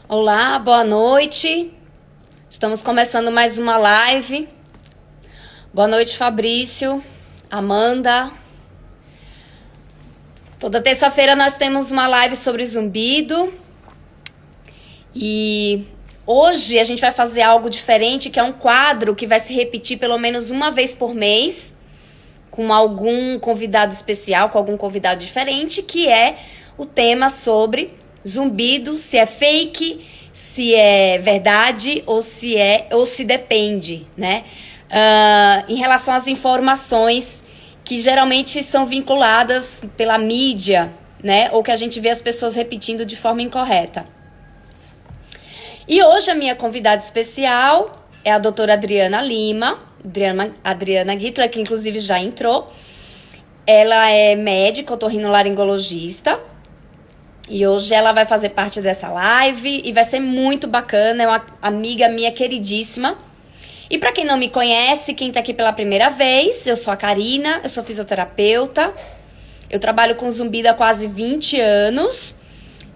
Olá, boa noite. Estamos começando mais uma live. Boa noite, Fabrício, Amanda. Toda terça-feira nós temos uma live sobre zumbido. E hoje a gente vai fazer algo diferente, que é um quadro que vai se repetir pelo menos uma vez por mês, com algum convidado especial, com algum convidado diferente, que é o tema sobre zumbido, se é fake, se é verdade ou se depende, né? Em relação às informações que geralmente são vinculadas pela mídia, né? Ou que a gente vê as pessoas repetindo de forma incorreta. E hoje a minha convidada especial é a doutora Adriana Lima, Adriana Gittler, que inclusive já entrou. Ela é médica otorrinolaringologista. E hoje ela vai fazer parte dessa live e vai ser muito bacana, é uma amiga minha queridíssima. E para quem não me conhece, quem tá aqui pela primeira vez, eu sou a Karina, eu sou fisioterapeuta. Eu trabalho com zumbido há quase 20 anos.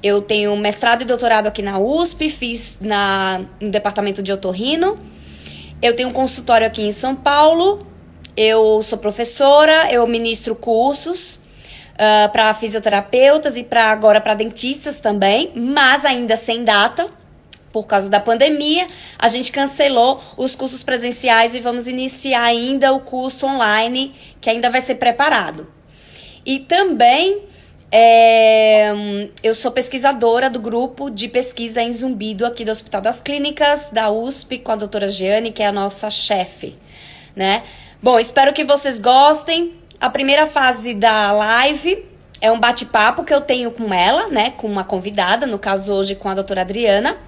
Eu tenho mestrado e doutorado aqui na USP, fiz no departamento de otorrino. Eu tenho um consultório aqui em São Paulo. Eu sou professora, eu ministro cursos para fisioterapeutas e agora para dentistas também, mas ainda sem data, por causa da pandemia. A gente cancelou os cursos presenciais e vamos iniciar ainda o curso online, que ainda vai ser preparado. E também eu sou pesquisadora do grupo de pesquisa em zumbido aqui do Hospital das Clínicas, da USP, com a doutora Giane, que é a nossa chefe, né? Bom, espero que vocês gostem. A primeira fase da live é um bate-papo que eu tenho com ela, né? Com uma convidada, no caso hoje com a doutora Adriana.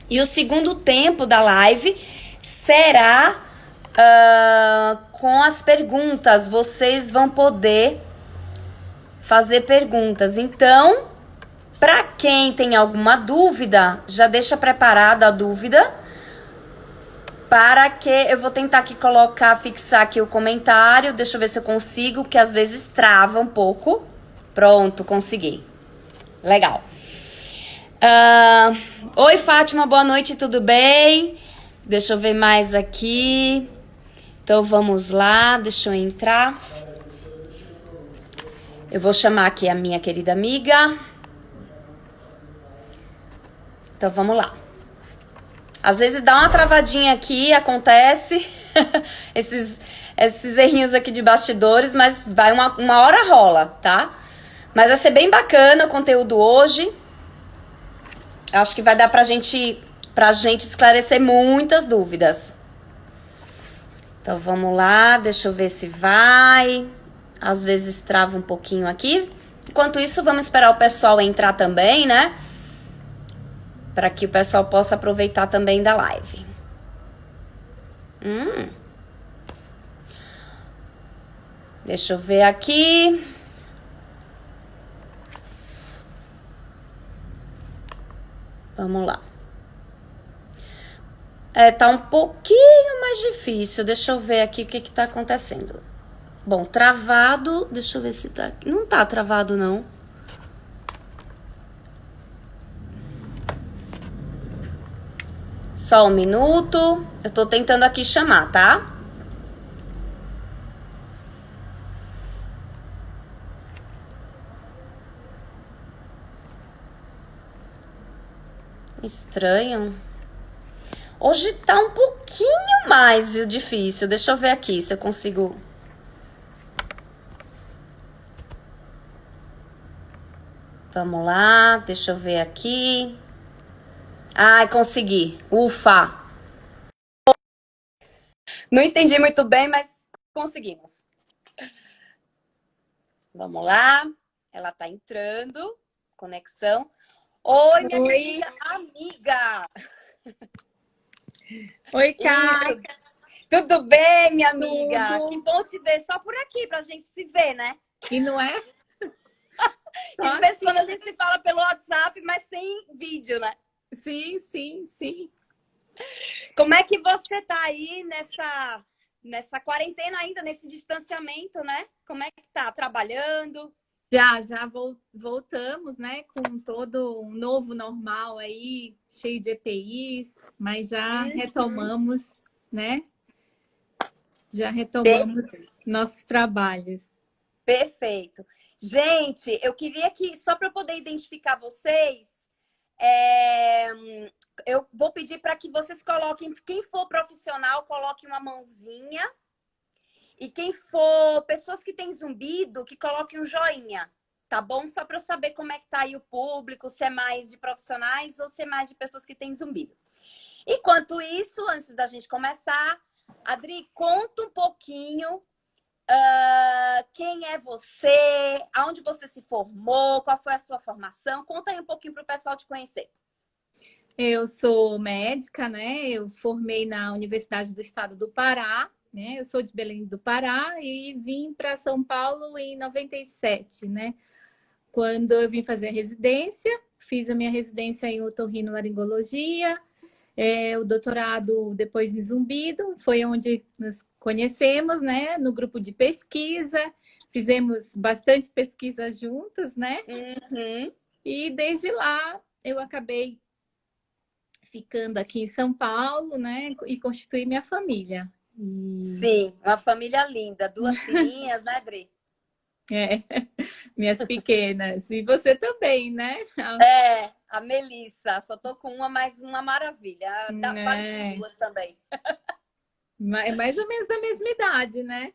E o segundo tempo da live será com as perguntas. Vocês vão poder fazer perguntas. Então, para quem tem alguma dúvida, já deixa preparada a dúvida. Para que eu vou tentar aqui fixar aqui o comentário. Deixa eu ver se eu consigo, porque às vezes trava um pouco. Pronto, consegui. Legal. Oi, Fátima, boa noite, tudo bem? Deixa eu ver mais aqui. Então vamos lá, deixa eu entrar. Eu vou chamar aqui a minha querida amiga. Então vamos lá. Às vezes dá uma travadinha aqui, acontece, esses errinhos aqui de bastidores, mas vai uma hora rola, tá? Mas vai ser bem bacana o conteúdo hoje. Acho que vai dar pra gente esclarecer muitas dúvidas. Então vamos lá, deixa eu ver se vai. Às vezes trava um pouquinho aqui. Enquanto isso, vamos esperar o pessoal entrar também, né? Para que o pessoal possa aproveitar também da live. Deixa eu ver aqui. Vamos lá. Tá um pouquinho mais difícil. Deixa eu ver aqui o que tá acontecendo. Bom, travado. Deixa eu ver se tá... Não tá travado, não. Só um minuto. Eu tô tentando aqui chamar, tá? Estranho. Hoje tá um pouquinho mais difícil. Deixa eu ver aqui se eu consigo... Vamos lá, deixa eu ver aqui. Ai, consegui. Ufa! Não entendi muito bem, mas conseguimos. Vamos lá. Ela tá entrando. Conexão. Oi, minha querida amiga! Oi, Kai. Tudo bem, minha amiga? Tudo. Que bom te ver só por aqui, pra gente se ver, né? E não é? E de vez em quando a gente se fala pelo WhatsApp, mas sem vídeo, né? Sim, sim, sim. Como é que você tá aí nessa quarentena ainda, nesse distanciamento, né? Como é que tá? Trabalhando? Já voltamos, né, com todo um novo normal aí, cheio de EPIs, mas já Uhum. retomamos, né? Já Per- retomamos nossos trabalhos. Perfeito. Gente, eu queria que, só para eu poder identificar vocês, é, eu vou pedir para que vocês coloquem, quem for profissional, coloque uma mãozinha. E quem for pessoas que têm zumbido, que coloquem um joinha, tá bom? Só para eu saber como é que tá aí o público, se é mais de profissionais ou se é mais de pessoas que têm zumbido. Enquanto isso, antes da gente começar, Adri, conta um pouquinho quem é você, aonde você se formou, qual foi a sua formação. Conta aí um pouquinho para o pessoal te conhecer. Eu sou médica, né? Eu formei na Universidade do Estado do Pará, né? Eu sou de Belém do Pará e vim para São Paulo em 97, né? Quando eu vim fazer a residência, fiz a minha residência em otorrinolaringologia, o doutorado depois em Zumbido, foi onde nos conhecemos, né? No grupo de pesquisa, fizemos bastante pesquisa juntos, né? Uhum. E desde lá eu acabei ficando aqui em São Paulo, né? E constituí minha família. E, Sim, uma família linda. Duas filhinhas, né, Adri? é, minhas pequenas. E você também, né? É, a Melissa. Só tô com uma, mas uma maravilha. Vale por É, duas também. mais ou menos da mesma idade, né?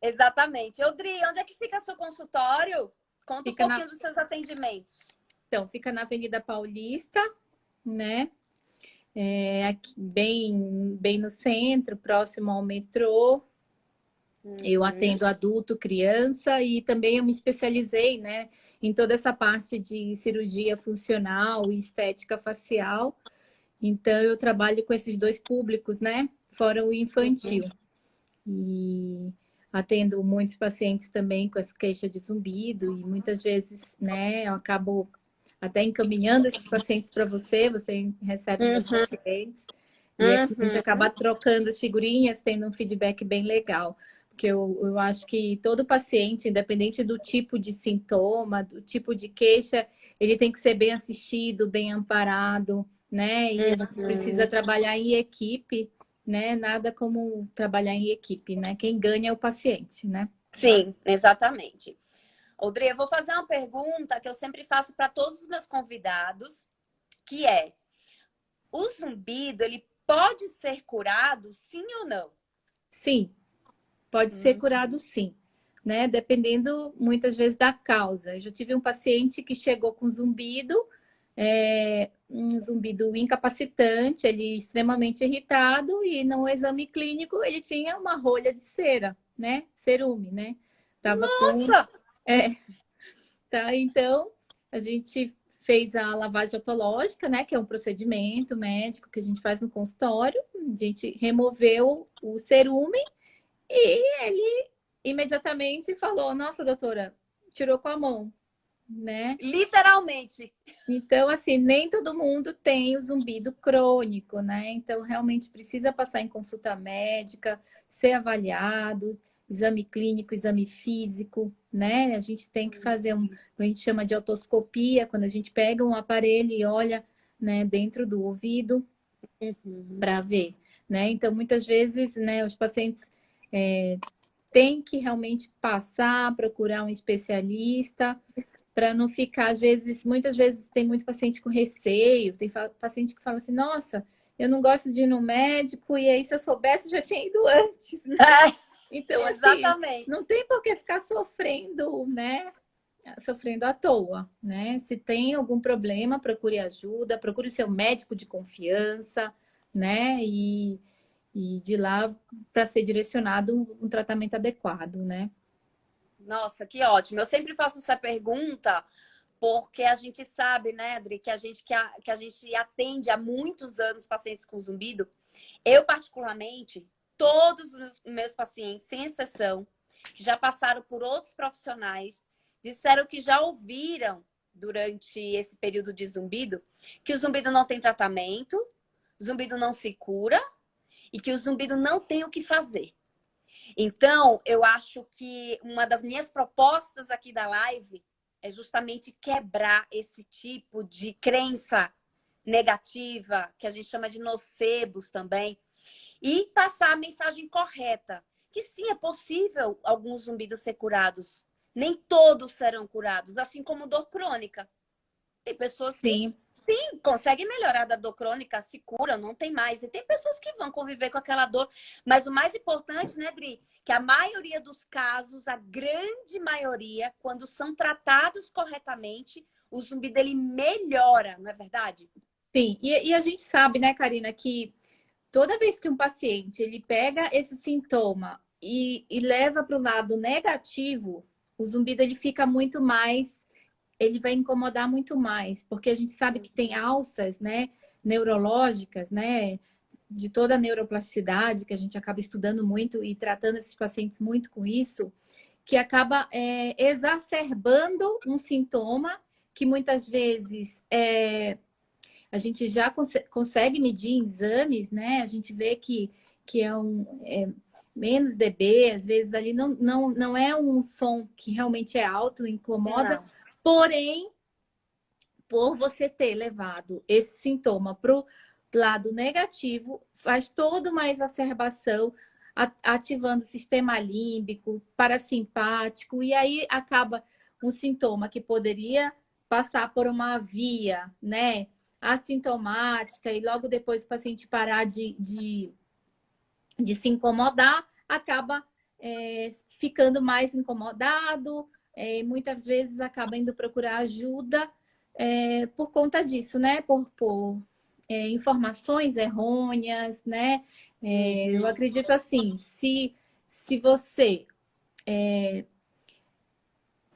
Exatamente. Audrey, onde é que fica seu consultório? Conta um Fica na, pouquinho dos seus atendimentos. então, fica na Avenida Paulista, né? Aqui bem no centro, próximo ao metrô. Eu Uhum. atendo adulto, criança e também eu me especializei, né, em toda essa parte de cirurgia funcional e estética facial. Então eu trabalho com esses dois públicos, né, fora o infantil. E atendo muitos pacientes também com essa queixa de zumbido e muitas vezes, né, eu acabo até encaminhando esses pacientes para você, você recebe meus Uhum. pacientes. E aqui a gente Uhum. acaba trocando as figurinhas, tendo um feedback bem legal. Porque eu acho que todo paciente, independente do tipo de sintoma, do tipo de queixa, ele tem que ser bem assistido, bem amparado, né? E a gente precisa Uhum. trabalhar em equipe, né? Nada como trabalhar em equipe, né? Quem ganha é o paciente, né? Sim, exatamente. Audrey, eu vou fazer uma pergunta que eu sempre faço para todos os meus convidados, que é: o zumbido, ele pode ser curado, sim ou não? Sim, pode ser Hum. curado sim, né? Dependendo muitas vezes da causa. Eu já tive um paciente que chegou com zumbido, um zumbido incapacitante, ele extremamente irritado e no exame clínico ele tinha uma rolha de cera, né? Cerume, né? Tava com, Nossa! é, tá? Então a gente fez a lavagem otológica, né? Que é um procedimento médico que a gente faz no consultório. A gente removeu o cerume e ele imediatamente falou: Nossa, doutora, tirou com a mão, né? Literalmente. Então, assim, nem todo mundo tem o zumbido crônico, né? Então, realmente precisa passar em consulta médica, ser avaliado, exame clínico, exame físico, né? A gente tem que fazer a gente chama de otoscopia, quando a gente pega um aparelho e olha, né, dentro do ouvido Uhum. para ver, né? Então, muitas vezes, né, os pacientes têm que realmente passar, procurar um especialista para não ficar, às vezes, muitas vezes tem muito paciente com receio, tem paciente que fala assim, nossa, eu não gosto de ir no médico, e aí se eu soubesse, eu já tinha ido antes, né? É, Então, assim, exatamente. não tem por que ficar sofrendo, né? Sofrendo à toa, né? Se tem algum problema, procure ajuda, procure seu médico de confiança, né? E de lá para ser direcionado um tratamento adequado, né? Nossa, que ótimo. Eu sempre faço essa pergunta porque a gente sabe, né, Adri, que a gente atende há muitos anos pacientes com zumbido. Eu, particularmente, todos os meus pacientes, sem exceção, que já passaram por outros profissionais, disseram que já ouviram durante esse período de zumbido que o zumbido não tem tratamento, o zumbido não se cura e que o zumbido não tem o que fazer. Então, eu acho que uma das minhas propostas aqui da live é justamente quebrar esse tipo de crença negativa, que a gente chama de nocebos também, e passar a mensagem correta, que sim, é possível alguns zumbidos ser curados. Nem todos serão curados, assim como dor crônica. Tem pessoas que, Sim. sim, conseguem melhorar da dor crônica, se curam, não tem mais. E tem pessoas que vão conviver com aquela dor. Mas o mais importante, né, Dri? Que a maioria dos casos, a grande maioria, quando são tratados corretamente, o zumbido ele melhora, não é verdade? Sim, e a gente sabe, né, Karina, que toda vez que um paciente ele pega esse sintoma e leva para o lado negativo, o zumbido ele fica muito mais, ele vai incomodar muito mais, porque a gente sabe que tem alças, né, neurológicas, né, de toda a neuroplasticidade, que a gente acaba estudando muito e tratando esses pacientes muito com isso, que acaba exacerbando um sintoma que muitas vezes a gente já consegue medir em exames, né? A gente vê que menos dB, às vezes ali não é um som que realmente é alto, incomoda, Não. porém, por você ter levado esse sintoma para o lado negativo, faz toda uma exacerbação, ativando o sistema límbico, parasimpático, e aí acaba um sintoma que poderia passar por uma via, né, assintomática, e logo depois o paciente parar de se incomodar, acaba ficando mais incomodado, muitas vezes acaba indo procurar ajuda por conta disso, né? Por informações errôneas, né? Eu acredito assim, se você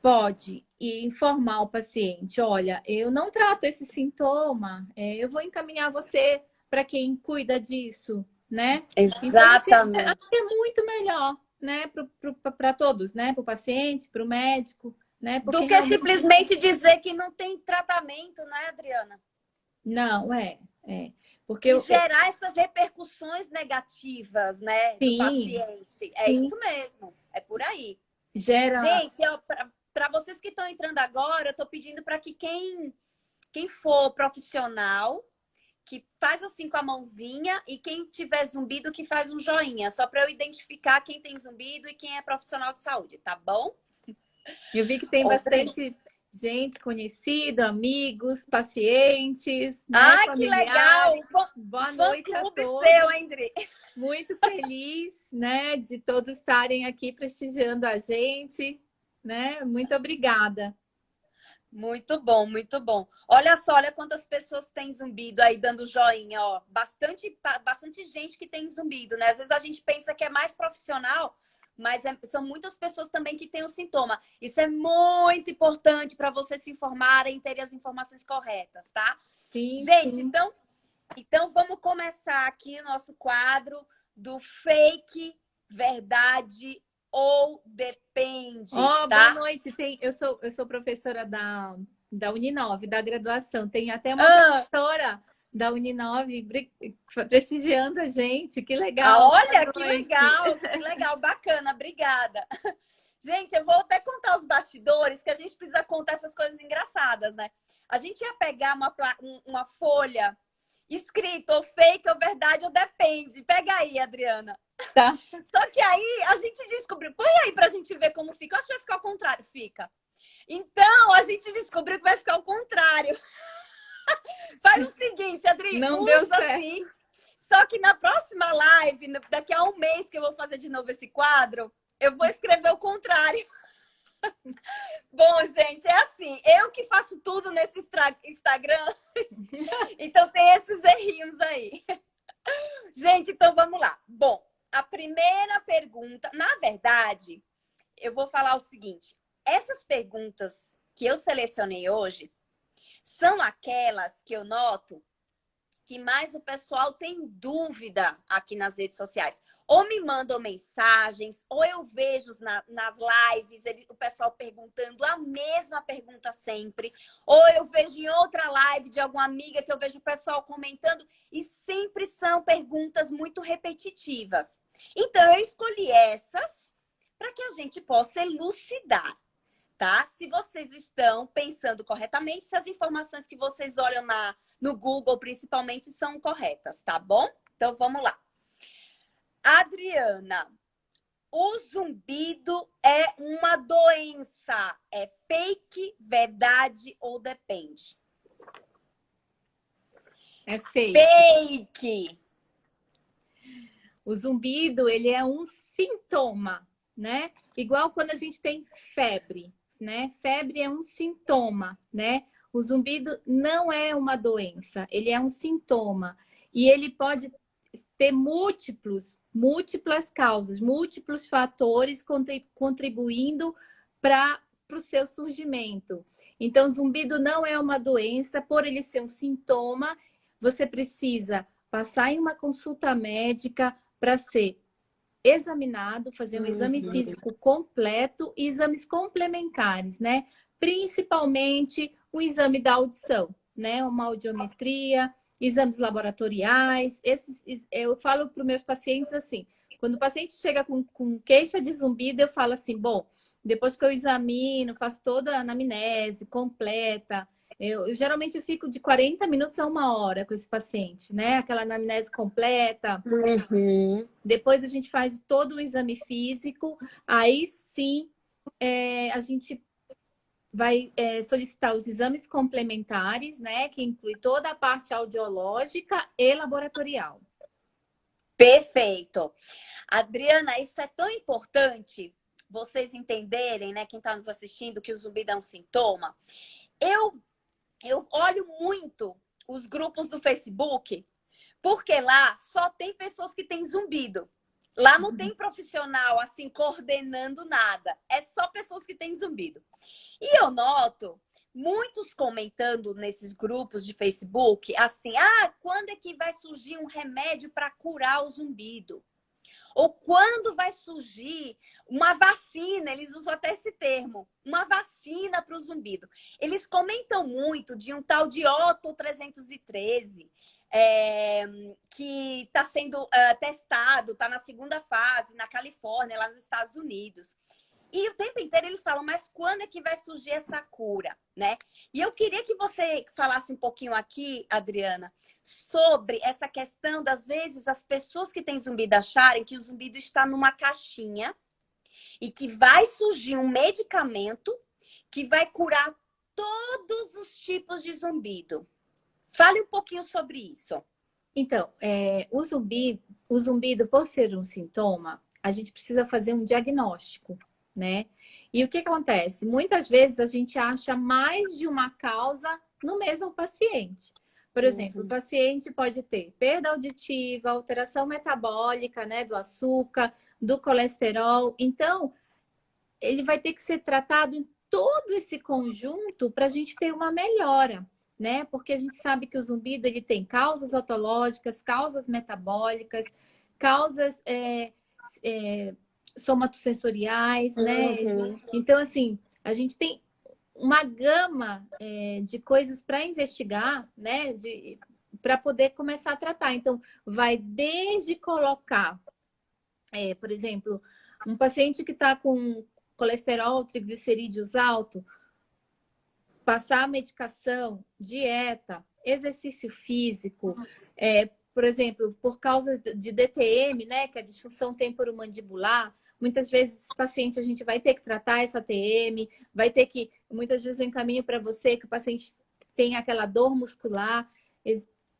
pode informar o paciente, olha, eu não trato esse sintoma, eu vou encaminhar você para quem cuida disso, né? Então, assim, Exatamente. acho que é muito melhor, né, para todos, né? Para o paciente, para o médico, né? Do Porque que realmente simplesmente dizer que não tem tratamento, né, Adriana? não, é. Porque E gerar essas repercussões negativas, né, no sim, paciente. É sim, isso mesmo, é por aí. gera. Gente, para vocês que estão entrando agora, eu estou pedindo para que quem for profissional, que faz assim com a mãozinha, e quem tiver zumbido, que faz um joinha, só para eu identificar quem tem zumbido e quem é profissional de saúde, tá bom? Eu vi que tem Obrigada. bastante gente conhecida, amigos, pacientes, né, Ai, que familiares. legal! Boa noite a Fã-clube seu, todos. hein, Dri? Muito feliz, né, de todos estarem aqui prestigiando a gente, né? Muito obrigada. Muito bom, muito bom. Olha só, olha quantas pessoas têm zumbido aí dando joinha, ó. Bastante gente que tem zumbido, né? Às vezes a gente pensa que é mais profissional, mas são muitas pessoas também que têm o sintoma. Isso é muito importante para você se informarem e ter as informações corretas, tá? Sim, Gente, sim. então vamos começar aqui o nosso quadro do fake, verdade ou depende, Ó, boa tá? noite. Eu sou professora da Uninove, da graduação. Tem até uma Ah, professora da Uninove prestigiando a gente. Que ah, legal. olha, Boa noite. que legal, bacana, obrigada. Gente, eu vou até contar os bastidores, que a gente precisa contar essas coisas engraçadas, né? A gente ia pegar uma folha escrito ou fake ou verdade ou depende. Pega aí, Adriana. Tá. Só que aí a gente descobriu. Põe aí pra gente ver como fica. Eu acho que vai ficar ao contrário. Fica. Então, a gente descobriu que vai ficar ao contrário. Faz o seguinte, Adri, Não deu usa certo. assim. Só que na próxima live, daqui a um mês que eu vou fazer de novo esse quadro, eu vou escrever o contrário. Bom, gente, é assim. Eu que faço tudo nesse Instagram, então tem esses errinhos aí. Gente, então vamos lá. Bom, a primeira pergunta, na verdade, eu vou falar o seguinte: essas perguntas que eu selecionei hoje são aquelas que eu noto que mais o pessoal tem dúvida aqui nas redes sociais. Ou me mandam mensagens, ou eu vejo nas lives o pessoal perguntando a mesma pergunta sempre, ou eu vejo em outra live de alguma amiga que eu vejo o pessoal comentando, e sempre são perguntas muito repetitivas. Então, eu escolhi essas para que a gente possa elucidar. tá? Se vocês estão pensando corretamente, se as informações que vocês olham no Google, principalmente, são corretas, tá bom? Então, vamos lá. Adriana, o zumbido é uma doença. É fake, verdade ou depende? É fake. Fake! O zumbido, ele é um sintoma, né? Igual quando a gente tem febre, né? Febre é um sintoma, né? O zumbido não é uma doença, ele é um sintoma. E ele pode ter múltiplas causas, múltiplos fatores contribuindo para o seu surgimento. Então, zumbido não é uma doença, por ele ser um sintoma, você precisa passar em uma consulta médica para ser examinado, fazer um exame físico completo e exames complementares, né? Principalmente o exame da audição, né? Uma audiometria, exames laboratoriais. Eu falo para os meus pacientes assim, quando o paciente chega com queixa de zumbido, eu falo assim, bom, depois que eu examino, faço toda a anamnese completa, eu geralmente fico de 40 minutos a 1 hora com esse paciente, né? Aquela anamnese completa. Depois a gente faz todo o exame físico, aí sim a gente vai solicitar os exames complementares, né? Que inclui toda a parte audiológica e laboratorial. Perfeito. Adriana, isso é tão importante vocês entenderem, né? Quem está nos assistindo, que o zumbido é um sintoma. Eu olho muito os grupos do Facebook, porque lá só tem pessoas que têm zumbido. Lá não tem profissional assim coordenando nada. É só pessoas que têm zumbido. E eu noto muitos comentando nesses grupos de Facebook assim: quando é que vai surgir um remédio para curar o zumbido? Ou quando vai surgir uma vacina, eles usam até esse termo, uma vacina para o zumbido. Eles comentam muito de um tal de Otto 313, que está sendo testado, está na segunda fase, na Califórnia, lá nos Estados Unidos. E o tempo inteiro eles falam, mas quando é que vai surgir essa cura, né? E eu queria que você falasse um pouquinho aqui, Adriana, sobre essa questão das vezes as pessoas que têm zumbido acharem que o zumbido está numa caixinha e que vai surgir um medicamento que vai curar todos os tipos de zumbido. Fale um pouquinho sobre isso. Então, o zumbido, por ser um sintoma, a gente precisa fazer um diagnóstico, né? E o que acontece? Muitas vezes a gente acha mais de uma causa no mesmo paciente. Por exemplo, o paciente pode ter perda auditiva, alteração metabólica, né, do açúcar, do colesterol. Então, ele vai ter que ser tratado em todo esse conjunto para a gente ter uma melhora, né? Porque a gente sabe que o zumbido ele tem causas otológicas, causas metabólicas, causas somatosensoriais, né? Então, assim, a gente tem uma gama de coisas para investigar, né? Para poder começar a tratar. Então, vai desde colocar, por exemplo, um paciente que está com colesterol, triglicerídeos alto, passar a medicação, dieta, exercício físico, por exemplo, por causa de DTM, né, que é a disfunção temporomandibular, muitas vezes paciente a gente vai ter que tratar essa TM, vai ter que, muitas vezes eu encaminho para você que o paciente tem aquela dor muscular,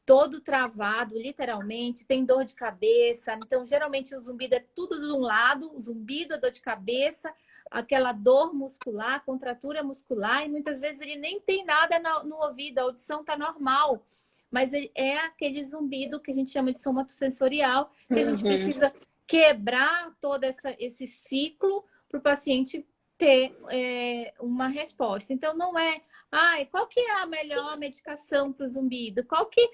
todo travado, literalmente, tem dor de cabeça. Então, geralmente o zumbido é tudo de um lado, o zumbido, a dor de cabeça, aquela dor muscular, contratura muscular, e muitas vezes ele nem tem nada no ouvido, a audição está normal, mas é aquele zumbido que a gente chama de somatosensorial, que a gente precisa quebrar todo esse ciclo para o paciente ter uma resposta. Então, não é, qual que é a melhor medicação para o zumbido? Qual que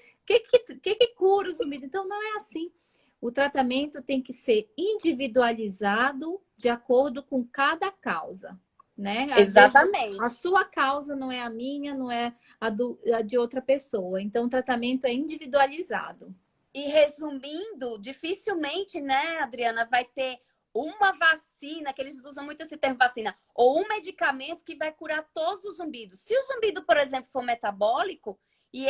cura o zumbido? Então, não é assim. O tratamento tem que ser individualizado de acordo com cada causa, né? Exatamente. A sua causa não é a minha, não é a de outra pessoa. Então, o tratamento é individualizado. E resumindo, dificilmente, né, Adriana, vai ter uma vacina, que eles usam muito esse termo vacina, ou um medicamento que vai curar todos os zumbidos. Se o zumbido, por exemplo, for metabólico, e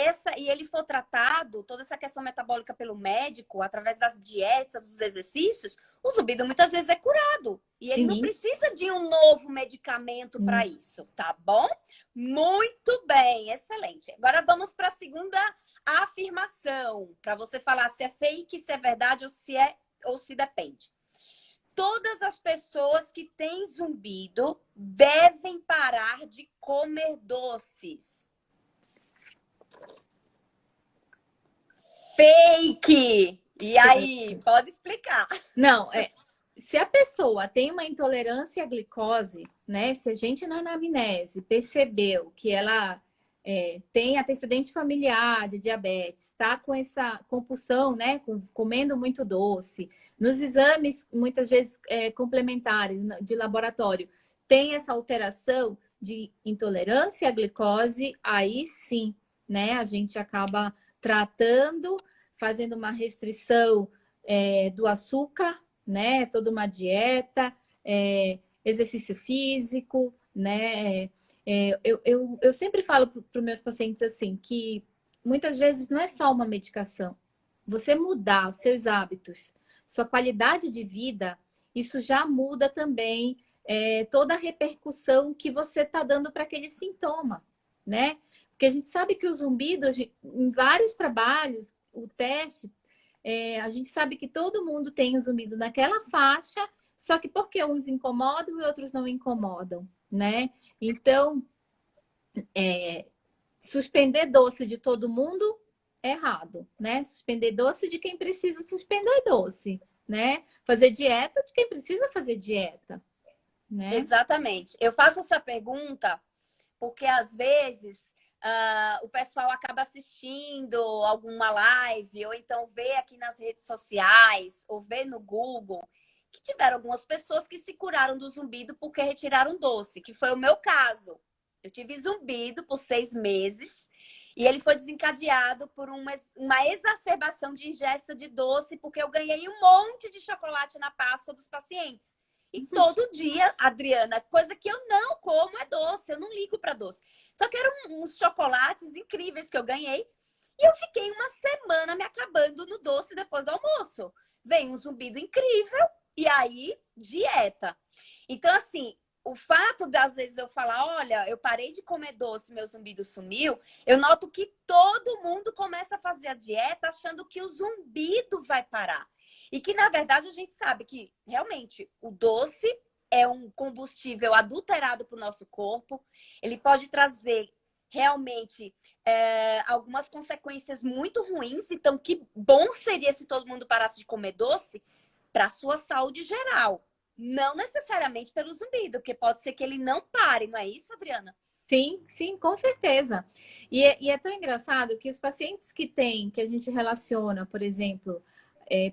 ele for tratado, toda essa questão metabólica pelo médico, através das dietas, dos exercícios, o zumbido muitas vezes é curado. E ele não Sim. precisa de um novo medicamento para isso, tá bom? Muito bem, excelente. Agora vamos para a segunda afirmação, para você falar se é fake, se é verdade ou se depende. Todas as pessoas que têm zumbido devem parar de comer doces. Fake! E aí, pode explicar. Não, se a pessoa tem uma intolerância à glicose, né? Se a gente na anamnese percebeu que ela tem antecedente familiar de diabetes, está com essa compulsão, né? Comendo muito doce, nos exames, muitas vezes complementares de laboratório, tem essa alteração de intolerância à glicose, aí sim, né? A gente acaba tratando, fazendo uma restrição do açúcar, né? Toda uma dieta, exercício físico, né? Eu sempre falo para os meus pacientes assim, que muitas vezes não é só uma medicação. Você mudar os seus hábitos, sua qualidade de vida, isso já muda também toda a repercussão que você está dando para aquele sintoma, né? Porque a gente sabe que o zumbido, em vários trabalhos, o teste, a gente sabe que todo mundo tem o zumbido naquela faixa, só que porque uns incomodam e outros não incomodam, né? Então, suspender doce de todo mundo é errado, né? Suspender doce de quem precisa suspender doce, né? Fazer dieta de quem precisa fazer dieta, né? Exatamente. Eu faço essa pergunta porque, às vezes, o pessoal acaba assistindo alguma live, ou então vê aqui nas redes sociais, ou vê no Google, que tiveram algumas pessoas que se curaram do zumbido porque retiraram doce, que foi o meu caso. Eu tive zumbido por 6 meses e ele foi desencadeado por uma exacerbação de ingesta de doce, porque eu ganhei um monte de chocolate na Páscoa dos pacientes. E todo dia, Adriana, coisa que eu não como é doce, eu não ligo para doce. Só que eram uns chocolates incríveis que eu ganhei. E eu fiquei uma semana me acabando no doce depois do almoço. Vem um zumbido incrível e aí dieta. Então, assim, o fato de às vezes eu falar, olha, eu parei de comer doce, meu zumbido sumiu, eu noto que todo mundo começa a fazer a dieta achando que o zumbido vai parar. E que, na verdade, a gente sabe que, realmente, o doce é um combustível adulterado para o nosso corpo. Ele pode trazer, realmente, algumas consequências muito ruins. Então, que bom seria se todo mundo parasse de comer doce para a sua saúde geral. Não necessariamente pelo zumbido, porque pode ser que ele não pare, não é isso, Adriana? Sim, sim, com certeza. E é tão engraçado que os pacientes que a gente relaciona, por exemplo,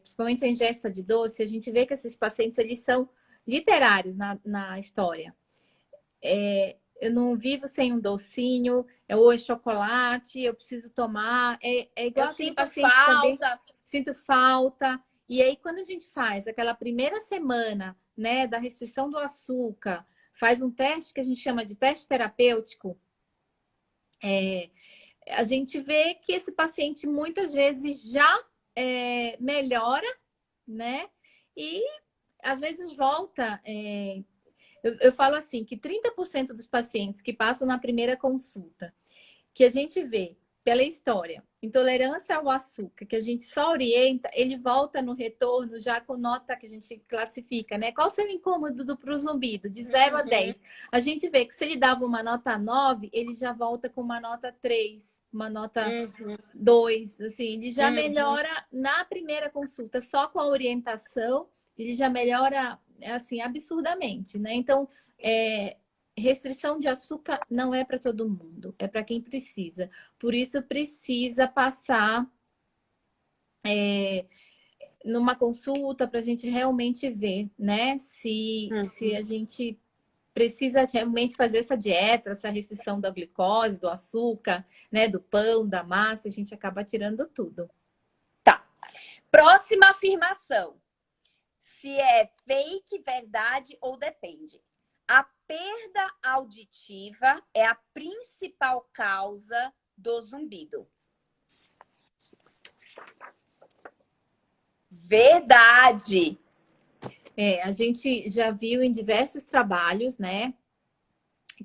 principalmente a ingesta de doce, a gente vê que esses pacientes, eles são literários na história. Eu não vivo sem um docinho, ou é chocolate, eu preciso tomar. É igual Eu aquele sinto paciente também, falta. sinto falta. E aí, quando a gente faz aquela primeira semana, né, da restrição do açúcar, faz um teste que a gente chama de teste terapêutico, a gente vê que esse paciente muitas vezes já melhora, né? E às vezes volta. Eu falo assim, que 30% dos pacientes que passam na primeira consulta, que a gente vê pela história, intolerância ao açúcar, que a gente só orienta, ele volta no retorno já com nota que a gente classifica, né? Qual o seu incômodo para o zumbido? De 0 a 10. A gente vê que se ele dava uma nota 9, ele já volta com uma nota 3, uma nota 2, assim, ele já melhora na primeira consulta, só com a orientação, ele já melhora, assim, absurdamente, né? Então, restrição de açúcar não é para todo mundo, é para quem precisa. Por isso, precisa passar numa consulta para a gente realmente ver, né? Se a gente precisa realmente fazer essa dieta, essa restrição da glicose, do açúcar, né? Do pão, da massa, a gente acaba tirando tudo. Tá. Próxima afirmação. se é fake, verdade ou depende. A perda auditiva é a principal causa do zumbido. Verdade. A gente já viu em diversos trabalhos, né,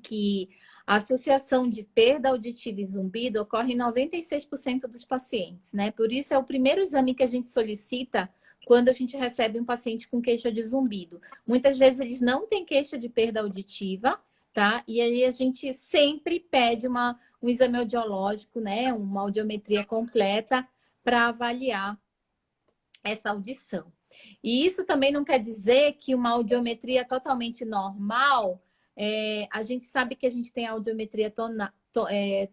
que a associação de perda auditiva e zumbido ocorre em 96% dos pacientes, né? Por isso é o primeiro exame que a gente solicita quando a gente recebe um paciente com queixa de zumbido. Muitas vezes eles não têm queixa de perda auditiva, tá? E aí a gente sempre pede um exame audiológico, né? Uma audiometria completa para avaliar essa audição. E isso também não quer dizer que uma audiometria totalmente normal, a gente sabe que a gente tem a audiometria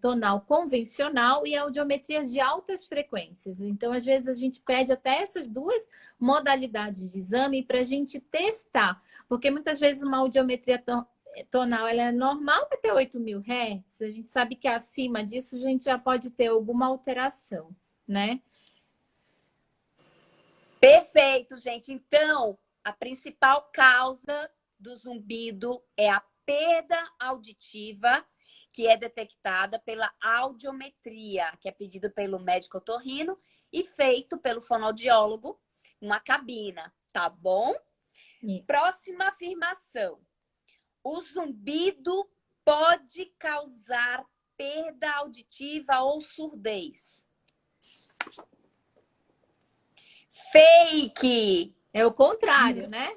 tonal convencional e a audiometria de altas frequências. Então, às vezes, a gente pede até essas duas modalidades de exame para a gente testar, porque muitas vezes uma audiometria tonal ela é normal até 8.000 Hz, a gente sabe que acima disso a gente já pode ter alguma alteração, né? Perfeito, gente. Então, a principal causa do zumbido é a perda auditiva, que é detectada pela audiometria, que é pedida pelo médico otorrino e feito pelo fonoaudiólogo numa cabina, tá bom? Próxima afirmação. O zumbido pode causar perda auditiva ou surdez. Fake! É o contrário, né?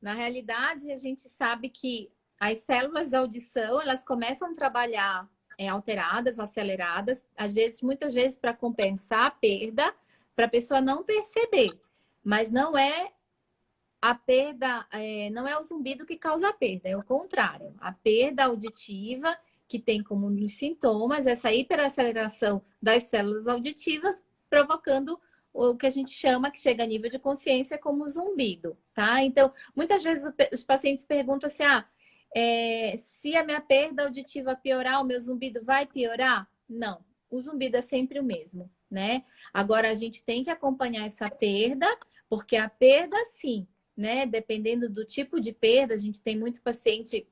Na realidade, a gente sabe que as células da audição, elas começam a trabalhar alteradas, aceleradas, às vezes, muitas vezes para compensar a perda, para a pessoa não perceber. Mas não é a perda, não é o zumbido que causa a perda, é o contrário. A perda auditiva, que tem como um dos sintomas essa hiperaceleração das células auditivas, provocando o que a gente chama, que chega a nível de consciência, como zumbido, tá? Então, muitas vezes os pacientes perguntam assim, se a minha perda auditiva piorar, o meu zumbido vai piorar? Não, o zumbido é sempre o mesmo, né? Agora, a gente tem que acompanhar essa perda, porque a perda, sim, né? Dependendo do tipo de perda, a gente tem muitos pacientes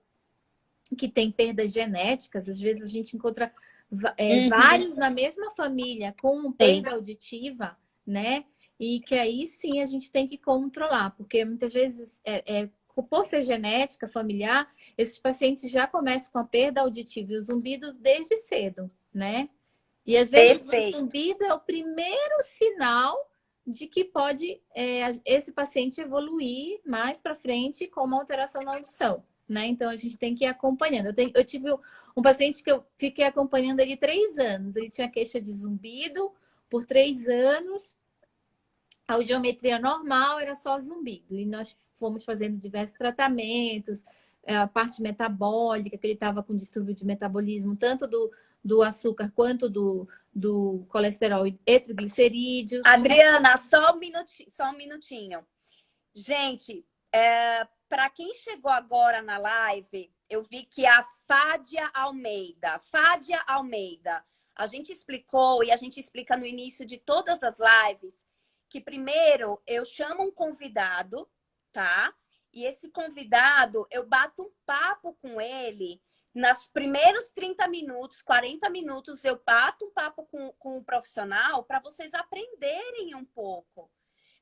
que têm perdas genéticas, às vezes a gente encontra vários na mesma família com perda auditiva, né? E que aí sim a gente tem que controlar, porque muitas vezes, por ser genética familiar, esses pacientes já começam com a perda auditiva e o zumbido desde cedo, né? E às vezes o zumbido é o primeiro sinal de que pode esse paciente evoluir mais para frente com uma alteração na audição, né? Então a gente tem que ir acompanhando. Eu tive um paciente que eu fiquei acompanhando ele 3 anos. Ele tinha queixa de zumbido por 3 anos. A audiometria normal era só zumbido. E nós fomos fazendo diversos tratamentos, a parte metabólica, que ele estava com distúrbio de metabolismo, tanto do açúcar quanto do colesterol e triglicerídeos. Adriana, só um minutinho. Gente, para quem chegou agora na live, eu vi que a Fádia Almeida, a gente explicou e a gente explica no início de todas as lives que primeiro eu chamo um convidado, tá? E esse convidado, eu bato um papo com ele nos primeiros 30 minutos, 40 minutos, eu bato um papo com o profissional para vocês aprenderem um pouco.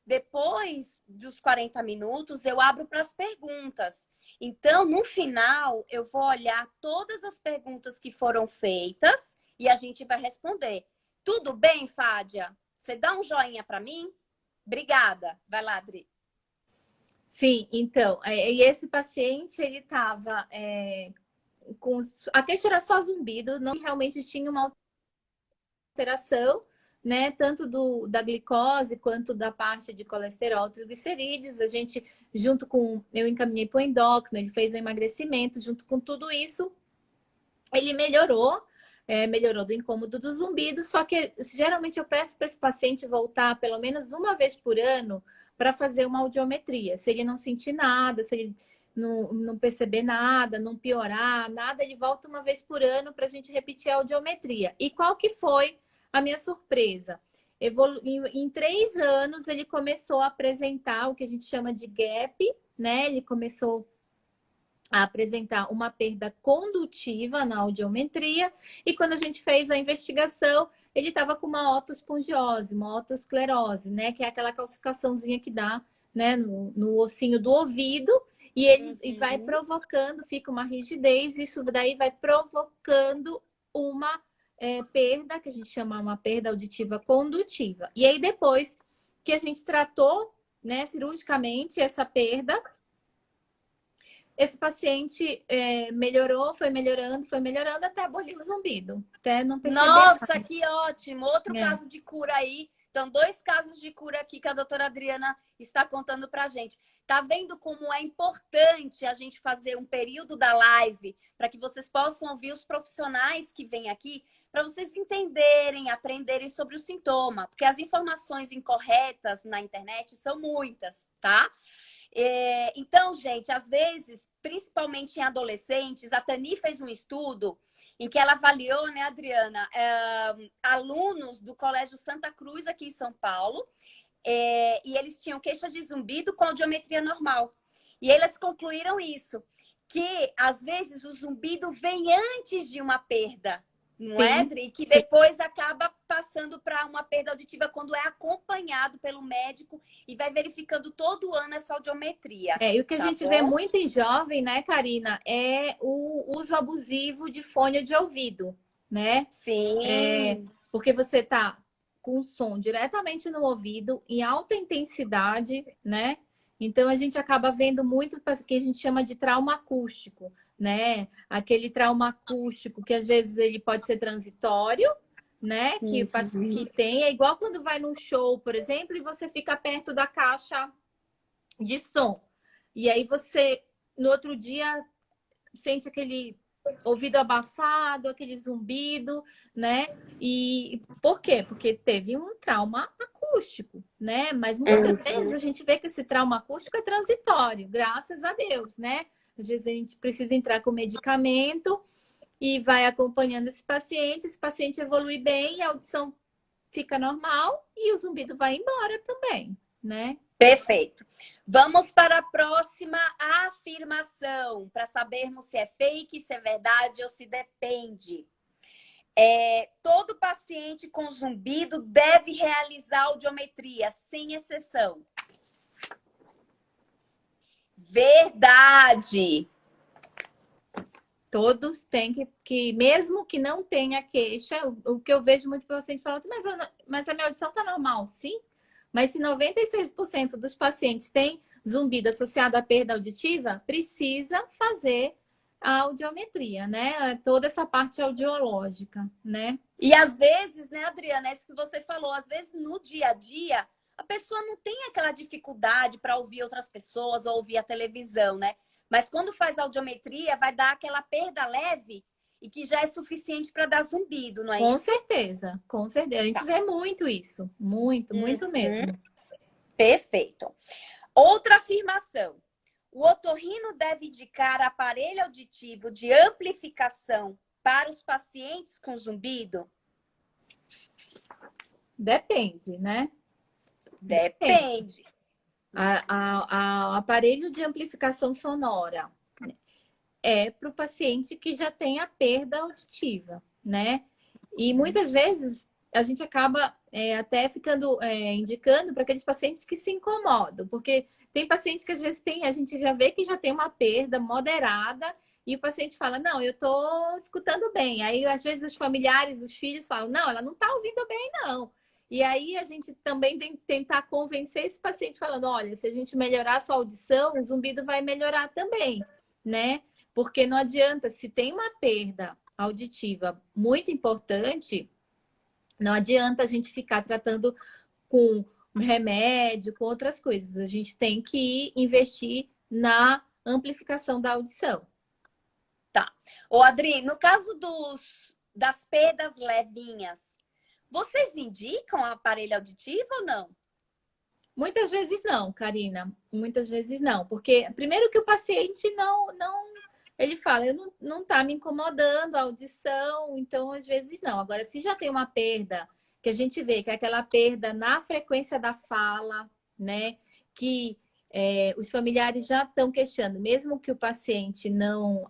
Depois dos 40 minutos, eu abro para as perguntas. Então, no final, eu vou olhar todas as perguntas que foram feitas e a gente vai responder. Tudo bem, Fádia? Você dá um joinha para mim? Obrigada. Vai lá, Adri. Sim, então, e esse paciente, ele estava com... A queixa era só zumbido, não realmente tinha uma alteração, né? Tanto da glicose quanto da parte de colesterol, triglicerídeos. A gente, eu encaminhei para o endócrino, ele fez o emagrecimento, junto com tudo isso, ele melhorou do incômodo do zumbido, só que geralmente eu peço para esse paciente voltar pelo menos uma vez por ano para fazer uma audiometria. Se ele não sentir nada, se ele não perceber nada, não piorar, nada, ele volta uma vez por ano para a gente repetir a audiometria. E qual que foi a minha surpresa? Em 3 anos, ele começou a apresentar o que a gente chama de gap, né? Ele começou a apresentar uma perda condutiva na audiometria, e quando a gente fez a investigação, ele estava com uma otospongiose, uma otosclerose, né? Que é aquela calcificaçãozinha que dá, né, no ossinho do ouvido, e ele vai provocando, fica uma rigidez, isso daí vai provocando uma perda, que a gente chama uma perda auditiva condutiva. E aí, depois que a gente tratou, né, cirurgicamente essa perda, esse paciente melhorou, foi melhorando até abolir o zumbido. Até não perceber. Nossa, que ótimo! Outro É. caso de cura aí. Então, 2 casos de cura aqui que a doutora Adriana está contando pra gente. Tá vendo como é importante a gente fazer um período da live para que vocês possam ouvir os profissionais que vêm aqui, para vocês entenderem, aprenderem sobre o sintoma, porque as informações incorretas na internet são muitas, tá? Então, gente, às vezes, principalmente em adolescentes, a Tani fez um estudo em que ela avaliou, né, Adriana, alunos do Colégio Santa Cruz aqui em São Paulo, e eles tinham queixa de zumbido com audiometria normal. E eles concluíram isso, que às vezes o zumbido vem antes de uma perda, não é, Adri? E que depois acaba passando para uma perda auditiva quando é acompanhado pelo médico e vai verificando todo ano essa audiometria. E o que a gente vê muito em jovem, né, Karina, é o uso abusivo de fone de ouvido, né? Sim. Porque você tá com o som diretamente no ouvido, em alta intensidade, né? Então, a gente acaba vendo muito o que a gente chama de trauma acústico, né? Aquele trauma acústico que às vezes ele pode ser transitório, né? Que tem, é igual quando vai num show, por exemplo, e você fica perto da caixa de som. E aí você, no outro dia, sente aquele ouvido abafado, aquele zumbido, né? E por quê? Porque teve um trauma acústico, né? Mas muitas vezes a gente vê que esse trauma acústico é transitório, graças a Deus, né? Às vezes a gente precisa entrar com medicamento e vai acompanhando esse paciente evolui bem, a audição fica normal e o zumbido vai embora também, né? Perfeito. Vamos para a próxima afirmação, para sabermos se é fake, se é verdade ou se depende. Todo paciente com zumbido deve realizar audiometria, sem exceção. Verdade. Todos têm que mesmo que não tenha queixa, o que eu vejo muito paciente falando assim, mas a minha audição tá normal, sim? Mas se 96% dos pacientes têm zumbido associado à perda auditiva, precisa fazer a audiometria, né? Toda essa parte audiológica, né? E às vezes, né, Adriana, é isso que você falou, às vezes no dia a dia, a pessoa não tem aquela dificuldade para ouvir outras pessoas ou ouvir a televisão, né? Mas quando faz audiometria, vai dar aquela perda leve e que já é suficiente para dar zumbido, não é Com isso? certeza, com certeza. A gente vê muito isso. Muito mesmo. Perfeito. Outra afirmação. O otorrino deve indicar aparelho auditivo de amplificação para os pacientes com zumbido? Depende, né? Depende. O aparelho de amplificação sonora é para o paciente que já tem a perda auditiva, né? E muitas vezes a gente acaba até ficando indicando para aqueles pacientes que se incomodam, porque tem paciente que às vezes a gente já vê que já tem uma perda moderada e o paciente fala, não, eu tô escutando bem. Aí às vezes os familiares, os filhos falam, não, ela não tá ouvindo bem, não. E aí a gente também tem que tentar convencer esse paciente falando, olha, se a gente melhorar a sua audição, o zumbido vai melhorar também, né? Porque não adianta, se tem uma perda auditiva muito importante, não adianta a gente ficar tratando com remédio, com outras coisas. A gente tem que investir na amplificação da audição. Tá. Ô, Adri, no caso das perdas levinhas, vocês indicam aparelho auditivo ou não? Muitas vezes não, Karina. Muitas vezes não. Porque, primeiro que o paciente não ele fala, não tá me incomodando a audição, então às vezes não. Agora, se já tem uma perda que a gente vê que é aquela perda na frequência da fala, né? Que os familiares já estão queixando, mesmo que o paciente não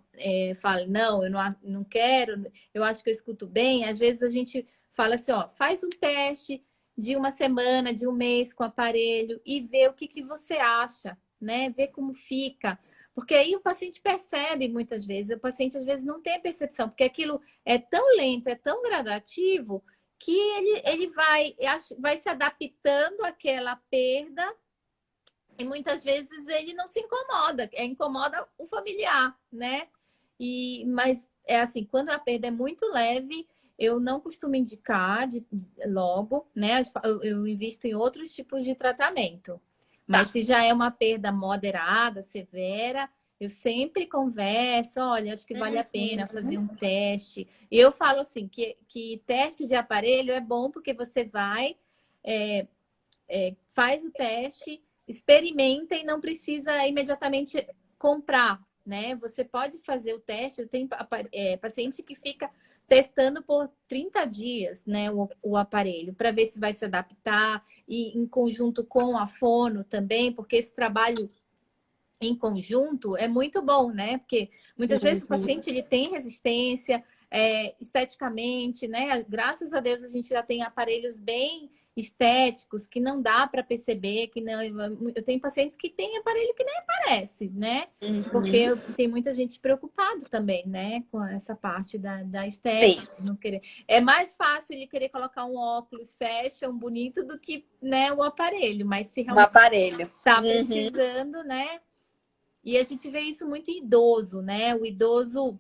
fale, não, eu não quero, eu acho que eu escuto bem, às vezes a gente fala assim, ó, faz um teste de uma semana, de um mês com o aparelho e vê o que, que você acha, né? Vê como fica. Porque aí o paciente percebe muitas vezes, o paciente às vezes não tem a percepção, porque aquilo é tão lento, é tão gradativo, que ele vai se adaptando àquela perda e muitas vezes ele não se incomoda, incomoda o familiar, né? Mas é assim, quando a perda é muito leve, eu não costumo indicar logo, né? Eu invisto em outros tipos de tratamento. Mas Tá. se já é uma perda moderada, severa, eu sempre converso, olha, acho que vale a pena fazer um teste. E eu falo assim, que teste de aparelho é bom porque você vai, faz o teste, experimenta e não precisa imediatamente comprar, né? Você pode fazer o teste. Eu tenho paciente que fica testando por 30 dias, né, o aparelho, para ver se vai se adaptar, e em conjunto com a fono também, porque esse trabalho em conjunto é muito bom, né? Porque muitas vezes o paciente ele tem resistência esteticamente, né? Graças a Deus a gente já tem aparelhos bem estéticos que não dá para perceber que não. Eu tenho pacientes que têm aparelho que nem aparece, né? Porque tem muita gente preocupada também, né? Com essa parte da estética, não querer. É mais fácil ele querer colocar um óculos fashion bonito do que, né, o aparelho, mas se Um realmente aparelho. tá precisando, né? E a gente vê isso muito em idoso, né? O idoso,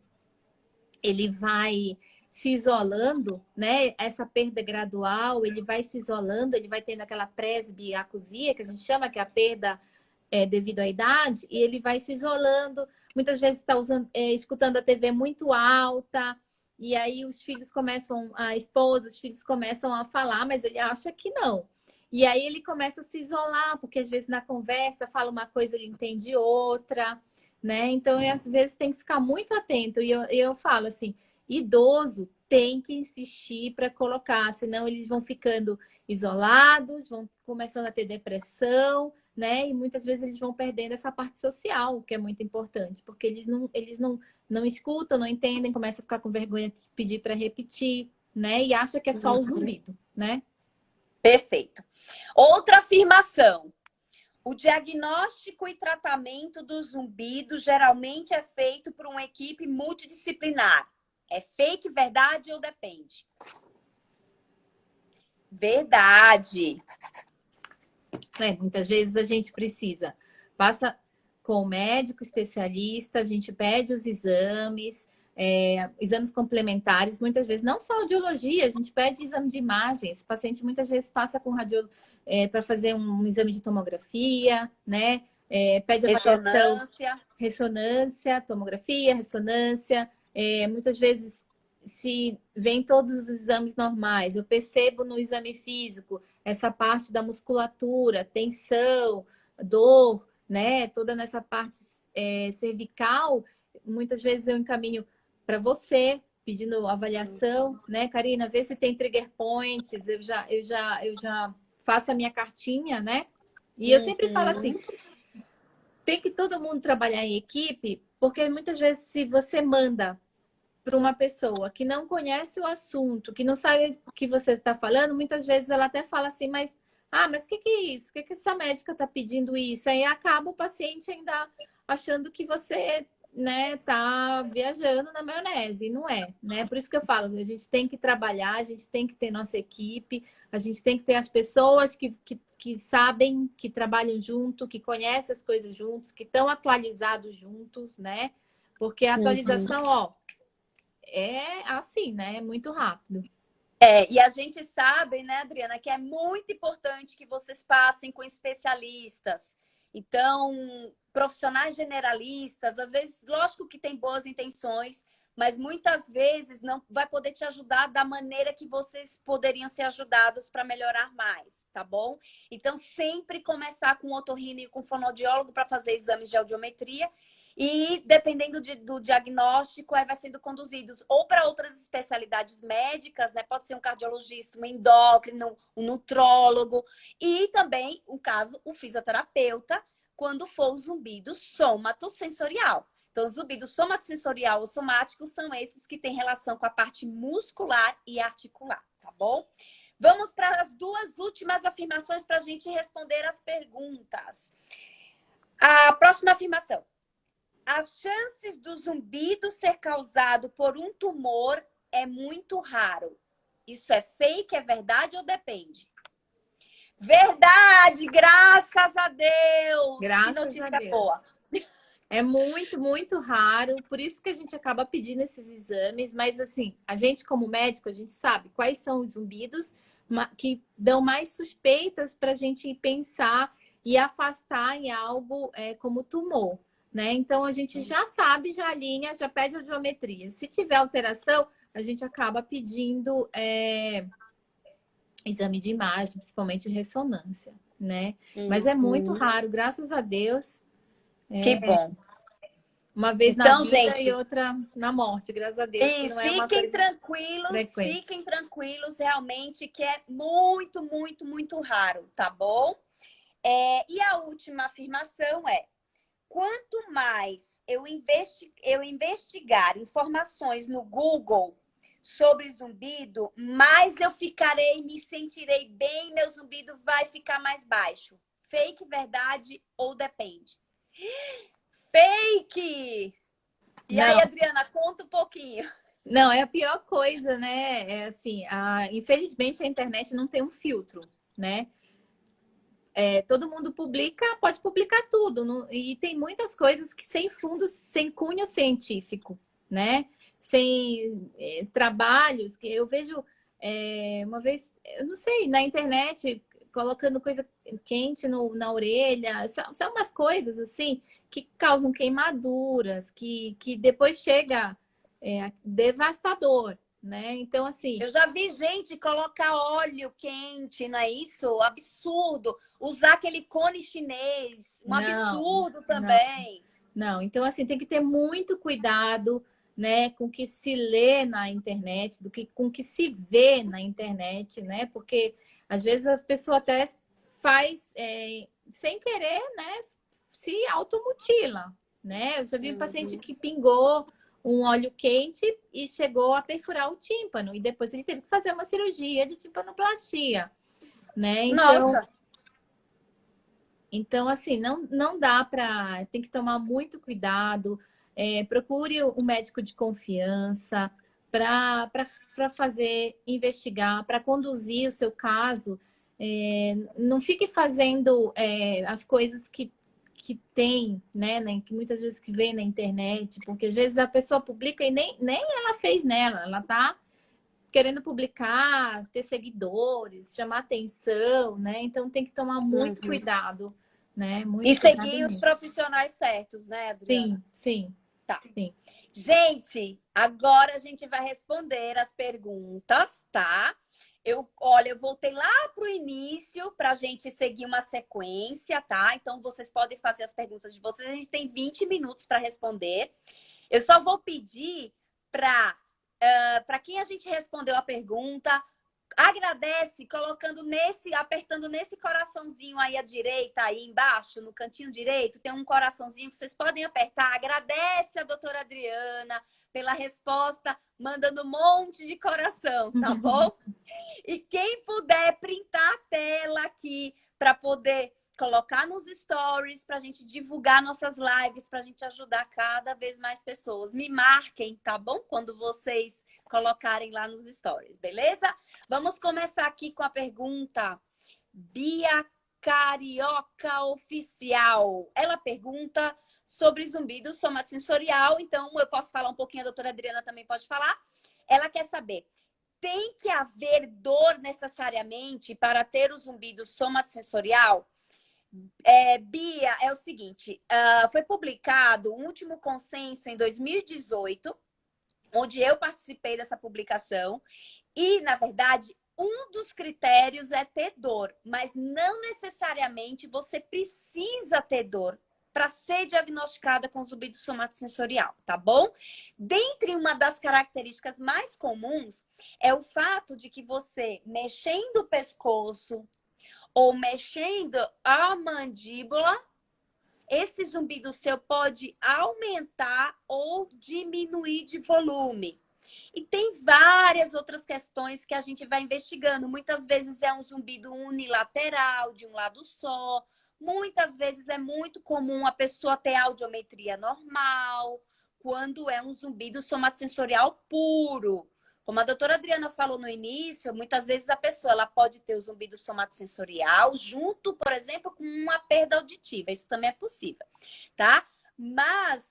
ele vai se isolando, né? Essa perda gradual, ele vai se isolando, ele vai tendo aquela presbiacusia, que a gente chama, que é a perda devido à idade, e ele vai se isolando. Muitas vezes está escutando a TV muito alta, e aí os filhos começam, a esposa, os filhos começam a falar, mas ele acha que não. E aí ele começa a se isolar, porque às vezes na conversa fala uma coisa, ele entende outra, né? Então, às vezes tem que ficar muito atento. E eu falo assim, idoso tem que insistir para colocar, senão eles vão ficando isolados, vão começando a ter depressão, né? E muitas vezes eles vão perdendo essa parte social, que é muito importante, porque eles não escutam, não entendem, começam a ficar com vergonha de pedir para repetir, né? E acha que é só o zumbido, né? Perfeito. Outra afirmação. O diagnóstico e tratamento do zumbido geralmente é feito por uma equipe multidisciplinar. É fake, verdade ou depende? Verdade. Muitas vezes a gente passa com o médico especialista, a gente pede os exames, exames complementares, muitas vezes, não só audiologia, a gente pede exame de imagens. O paciente muitas vezes passa com para fazer um exame de tomografia, né? Pede avaliação, ressonância, tomografia, ressonância. Muitas vezes, se vem todos os exames normais, eu percebo no exame físico essa parte da musculatura, tensão, dor, né? Toda nessa parte cervical, muitas vezes eu encaminho para você, pedindo avaliação, né, Karina? Vê se tem trigger points, eu já faço a minha cartinha, né? E eu sempre falo assim, tem que todo mundo trabalhar em equipe, porque muitas vezes se você manda para uma pessoa que não conhece o assunto, que não sabe o que você está falando, muitas vezes ela até fala assim, mas o que é isso? O que essa médica está pedindo isso? Aí acaba o paciente ainda achando que você, né, tá viajando na maionese, e não é, né? Por isso que eu falo, a gente tem que trabalhar, a gente tem que ter nossa equipe, a gente tem que ter as pessoas que sabem, que trabalham junto, que conhecem as coisas juntos, que estão atualizados juntos, né? Porque a atualização, ó, é assim, né? É muito rápido. E a gente sabe, né, Adriana, que é muito importante que vocês passem com especialistas. Então, profissionais generalistas, às vezes, lógico que tem boas intenções, mas muitas vezes não vai poder te ajudar da maneira que vocês poderiam ser ajudados para melhorar mais, tá bom? Então, sempre começar com o otorrino e com o fonoaudiólogo para fazer exames de audiometria. E dependendo do diagnóstico, aí vai sendo conduzidos ou para outras especialidades médicas, né? Pode ser um cardiologista, um endócrino, um nutrólogo e também, no caso, o fisioterapeuta, quando for o zumbido somatosensorial. Então, o zumbido somatosensorial ou somático são esses que têm relação com a parte muscular e articular, tá bom? Vamos para as duas últimas afirmações para a gente responder as perguntas. A próxima afirmação. As chances do zumbido ser causado por um tumor é muito raro. Isso é fake, é verdade ou depende? Verdade, graças a Deus! Graças que notícia a Deus. boa! É muito, muito raro, por isso que a gente acaba pedindo esses exames, mas assim, a gente como médico, a gente sabe quais são os zumbidos que dão mais suspeitas para a gente pensar e afastar em algo como tumor, né? Então a gente já sabe, já alinha, já pede a audiometria. Se tiver alteração, a gente acaba pedindo exame de imagem, principalmente ressonância, né? Mas é muito raro, graças a Deus. Que bom. Uma vez então, na vida gente, e outra na morte, graças a Deus. Isso, não é uma fiquem coisa tranquilos, frequente. fiquem tranquilos, realmente, que é muito, muito, muito raro, tá bom? E a última afirmação é: quanto mais eu investigar informações no Google sobre zumbido, mais eu me sentirei bem, meu zumbido vai ficar mais baixo. Fake, verdade ou depende? Fake! E aí, Não, Adriana, conta um pouquinho. não, é a pior coisa, né? É assim, infelizmente a internet não tem um filtro, né? Todo mundo publica, pode publicar tudo, e tem muitas coisas que sem fundo, sem cunho científico, né? Sem trabalhos que eu vejo uma vez, eu não sei, na internet colocando coisa quente na orelha, são umas coisas assim que causam queimaduras, que depois chega devastador, né? Então assim, Eu já vi gente colocar óleo quente, não é isso? Absurdo. Usar aquele cone chinês, um não, absurdo não. também. Não, então assim, tem que ter muito cuidado, né, com o que se lê na internet, com o que se vê na internet, né? Porque às vezes a pessoa até faz sem querer, né, se automutila, né? Eu já vi um paciente que pingou um óleo quente e chegou a perfurar o tímpano e depois ele teve que fazer uma cirurgia de timpanoplastia, né? Nossa, Então, assim, não dá para. Tem que tomar muito cuidado. Procure um médico de confiança para fazer, investigar, para conduzir o seu caso. Não fique fazendo as coisas que tem, né? Que muitas vezes que vem na internet, porque às vezes a pessoa publica e nem ela fez nela, ela tá querendo publicar, ter seguidores, chamar atenção, né? Então tem que tomar muito cuidado, né? e Muito cuidado seguir os mesmo. profissionais certos, né, Adriana? Sim, sim, Tá. sim. Gente, agora a gente vai responder as perguntas, tá? Olha, eu voltei lá para o início para a gente seguir uma sequência, tá? Então vocês podem fazer as perguntas de vocês. A gente tem 20 minutos para responder. Eu só vou pedir para quem a gente respondeu a pergunta, agradece apertando nesse coraçãozinho aí à direita, aí embaixo, no cantinho direito, tem um coraçãozinho que vocês podem apertar. Agradece a doutora Adriana pela resposta, mandando um monte de coração, tá bom? E quem puder printar a tela aqui para poder colocar nos stories, para a gente divulgar nossas lives, para a gente ajudar cada vez mais pessoas. Me marquem, tá bom? Quando vocês colocarem lá nos stories, beleza? Vamos começar aqui com a pergunta. Bia Carioca Oficial. Ela pergunta sobre zumbido somatosensorial. Então, eu posso falar um pouquinho, a doutora Adriana também pode falar. Ela quer saber, tem que haver dor necessariamente para ter o zumbido somatosensorial? Bia, é o seguinte, foi publicado um último consenso em 2018, onde eu participei dessa publicação, e, na verdade, um dos critérios é ter dor, mas não necessariamente você precisa ter dor para ser diagnosticada com zumbido somatosensorial, tá bom? Dentre uma das características mais comuns é o fato de que você, mexendo o pescoço ou mexendo a mandíbula, esse zumbido seu pode aumentar ou diminuir de volume. E tem várias outras questões que a gente vai investigando. Muitas vezes é um zumbido unilateral, de um lado só. Muitas vezes é muito comum a pessoa ter audiometria normal, quando é um zumbido somatosensorial puro. Como a doutora Adriana falou no início, muitas vezes a pessoa ela pode ter o zumbido somatosensorial junto, por exemplo, com uma perda auditiva. Isso também é possível, tá? Mas,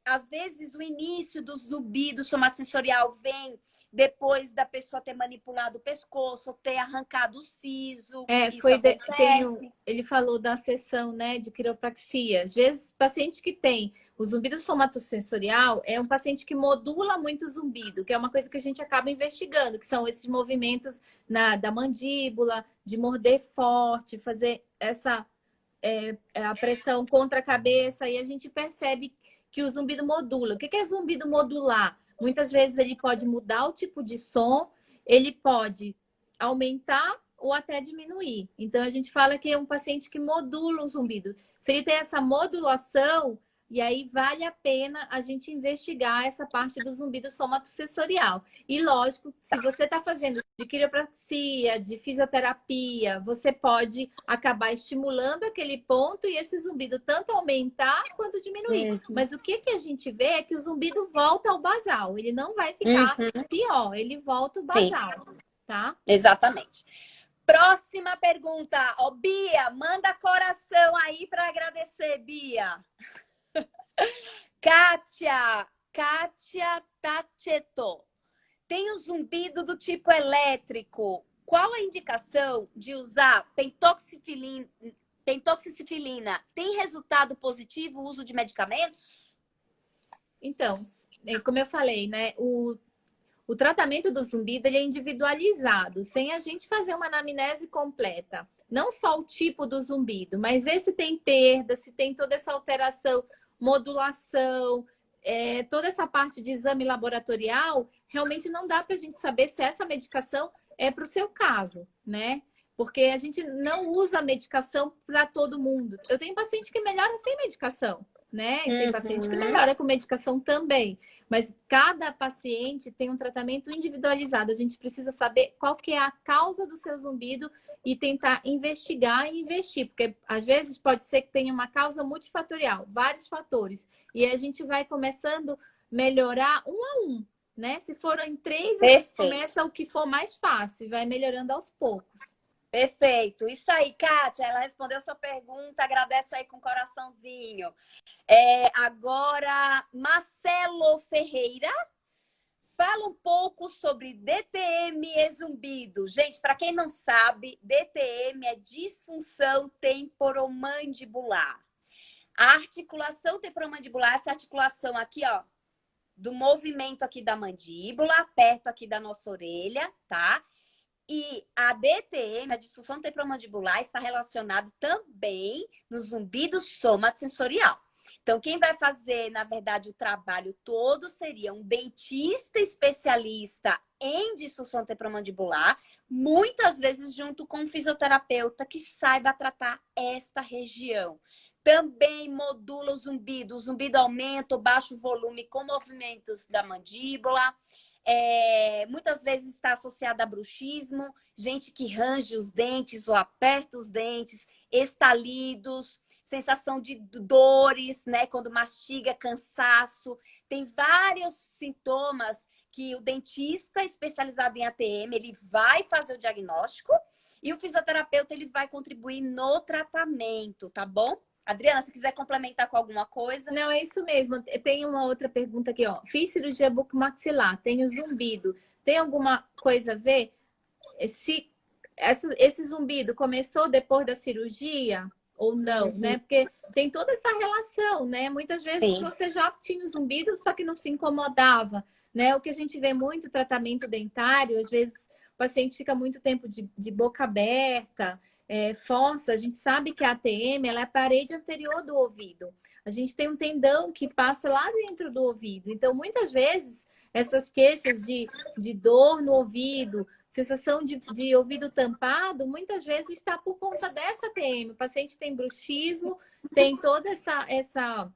às vezes, o início do zumbido somatosensorial vem depois da pessoa ter manipulado o pescoço, ter arrancado o siso. Isso acontece. Ele falou da sessão, né, de quiropraxia. Às vezes, paciente que tem o zumbido somatosensorial é um paciente que modula muito o zumbido, que é uma coisa que a gente acaba investigando, que são esses movimentos da mandíbula, de morder forte, fazer essa a pressão contra a cabeça, e a gente percebe que o zumbido modula. O que é zumbido modular? Muitas vezes ele pode mudar o tipo de som, ele pode aumentar ou até diminuir. Então, a gente fala que é um paciente que modula o zumbido. Se ele tem essa modulação, e aí vale a pena a gente investigar essa parte do zumbido somatosensorial. E lógico, se você está fazendo de quiropraxia, de fisioterapia, você pode acabar estimulando aquele ponto e esse zumbido tanto aumentar quanto diminuir. Mas o que a gente vê é que o zumbido volta ao basal. Ele não vai ficar pior, ele volta ao basal. Sim. Tá? Exatamente. Próxima pergunta. Ó, Bia, manda coração aí para agradecer, Bia. Kátia Tacheto. Tem o zumbido do tipo elétrico. Qual a indicação de usar pentoxicilina? Tem resultado positivo o uso de medicamentos? Então, como eu falei, né? O tratamento do zumbido ele é individualizado, sem a gente fazer uma anamnese completa. Não só o tipo do zumbido, mas ver se tem perda, se tem toda essa alteração, modulação, toda essa parte de exame laboratorial, realmente não dá para a gente saber se essa medicação é para o seu caso, né? Porque a gente não usa medicação para todo mundo. Eu tenho paciente que melhora sem medicação, né? E tem paciente que melhora com medicação também. Mas cada paciente tem um tratamento individualizado. A gente precisa saber qual que é a causa do seu zumbido e tentar investigar e investir. Porque às vezes pode ser que tenha uma causa multifatorial, vários fatores. E a gente vai começando a melhorar um a um, né? Se forem 3, a gente começa o que for mais fácil e vai melhorando aos poucos. Perfeito. Isso aí, Kátia, ela respondeu sua pergunta, agradece aí com um coraçãozinho. Agora, Marcelo Ferreira, fala um pouco sobre DTM e zumbido. Gente, para quem não sabe, DTM é disfunção temporomandibular. A articulação temporomandibular, essa articulação aqui, ó, do movimento aqui da mandíbula, perto aqui da nossa orelha, tá? E a DTM, a disfunção temporomandibular, está relacionado também no zumbido somatosensorial. Então, quem vai fazer, na verdade, o trabalho todo seria um dentista especialista em disfunção temporomandibular, muitas vezes junto com um fisioterapeuta que saiba tratar esta região. Também modula o zumbido aumenta o baixo volume com movimentos da mandíbula. Muitas vezes está associada a bruxismo, gente que range os dentes ou aperta os dentes, estalidos, sensação de dores, né? Quando mastiga, cansaço. Tem vários sintomas que o dentista especializado em ATM, ele vai fazer o diagnóstico e o fisioterapeuta, ele vai contribuir no tratamento, tá bom? Adriana, se quiser complementar com alguma coisa. Não, é isso mesmo. Tem uma outra pergunta aqui, ó. Fiz cirurgia bucomaxilar, tenho zumbido. Tem alguma coisa a ver? Se esse zumbido começou depois da cirurgia ou não, né? Porque tem toda essa relação, né? Muitas vezes você já tinha o zumbido, só que não se incomodava, né? O que a gente vê muito tratamento dentário, às vezes o paciente fica muito tempo de boca aberta, força, a gente sabe que a ATM ela é a parede anterior do ouvido. A gente tem um tendão que passa lá dentro do ouvido. Então, muitas vezes, essas queixas de dor no ouvido, sensação de ouvido tampado, muitas vezes está por conta dessa ATM. O paciente tem bruxismo, tem toda essa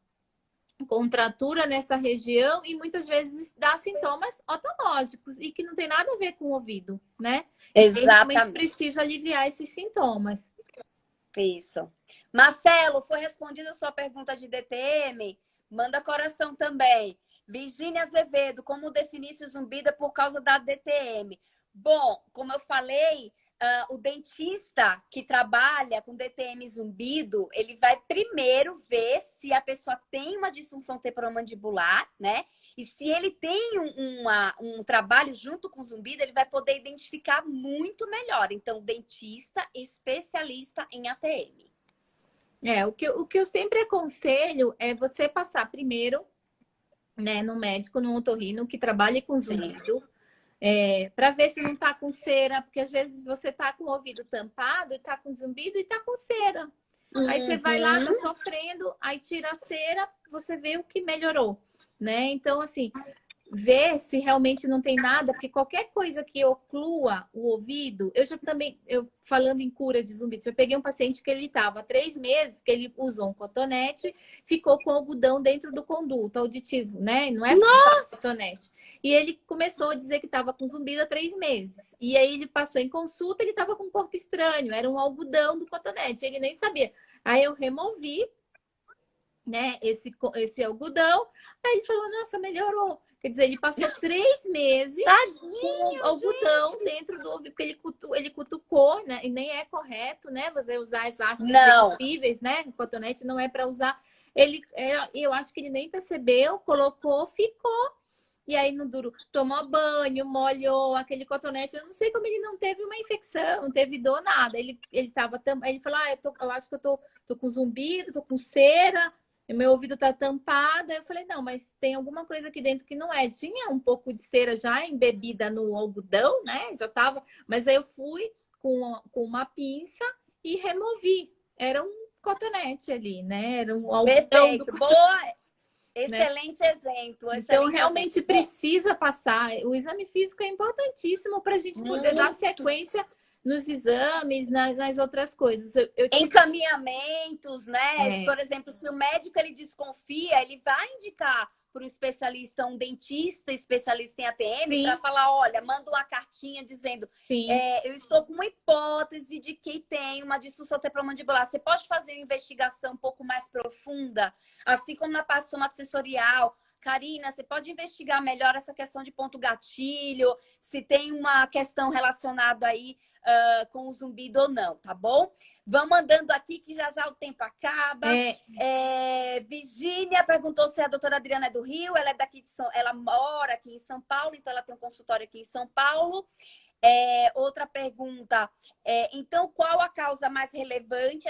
contratura nessa região e muitas vezes dá sintomas otológicos e que não tem nada a ver com o ouvido, né? E realmente Exatamente. precisa aliviar esses sintomas. Isso. Marcelo, foi respondida a sua pergunta de DTM? Manda coração também. Virgínia Azevedo, como definir se o zumbido é por causa da DTM? Bom, como eu falei, o dentista que trabalha com DTM zumbido, ele vai primeiro ver se a pessoa tem uma disfunção temporomandibular, né? E se ele tem um trabalho junto com o zumbido, ele vai poder identificar muito melhor. Então, dentista especialista em ATM. O que eu sempre aconselho é você passar primeiro, né, no médico, no otorrino, que trabalhe com zumbido, para ver se não tá com cera, porque às vezes você tá com o ouvido tampado, e tá com zumbido e tá com cera. Aí você vai lá, tá sofrendo, aí tira a cera, você vê o que melhorou, né? Então, assim, ver se realmente não tem nada, porque qualquer coisa que oclua o ouvido, eu falando em cura de zumbido, eu peguei um paciente que ele estava há 3 meses, que ele usou um cotonete, ficou com algodão dentro do conduto auditivo, né? Não é cotonete. E ele começou a dizer que estava com zumbido há 3 meses. E aí ele passou em consulta, ele estava com um corpo estranho, era um algodão do cotonete, ele nem sabia. Aí eu removi, né, esse algodão, aí ele falou, nossa, melhorou. Quer dizer, ele passou 3 meses com algodão dentro do ouvido, porque ele cutucou, né? E nem é correto, né? Você usar as hastes flexíveis, né? O cotonete não é para usar. Eu acho que ele nem percebeu, colocou, ficou. E aí, no duro, tomou banho, molhou aquele cotonete. Eu não sei como ele não teve uma infecção, não teve dor, nada. Ele falou, eu acho que eu tô com zumbido, tô com cera. Meu ouvido tá tampado. Aí eu falei, não, mas tem alguma coisa aqui dentro que não é. Tinha um pouco de cera já embebida no algodão, né? Já tava. Mas aí eu fui com uma pinça e removi. Era um cotonete ali, né? Era um algodão. Perfeito. Boa. Excelente, né? Exemplo. Então, realmente precisa passar. O exame físico é importantíssimo para a gente poder dar sequência nos exames, nas outras coisas. Encaminhamentos, né? Por exemplo, se o médico ele desconfia, ele vai indicar para o especialista, um dentista especialista em ATM, para falar, olha, manda uma cartinha dizendo, eu estou com uma hipótese de que tem uma disfunção temporomandibular. Você pode fazer uma investigação um pouco mais profunda, assim como na parte somatosensorial. Karina, você pode investigar melhor essa questão de ponto gatilho, se tem uma questão relacionada aí com o zumbido ou não, tá bom? Vão mandando aqui que já o tempo acaba. Virgínia perguntou se a doutora Adriana é do Rio, ela é daqui ela mora aqui em São Paulo, então ela tem um consultório aqui em São Paulo. Outra pergunta, então qual a causa mais relevante?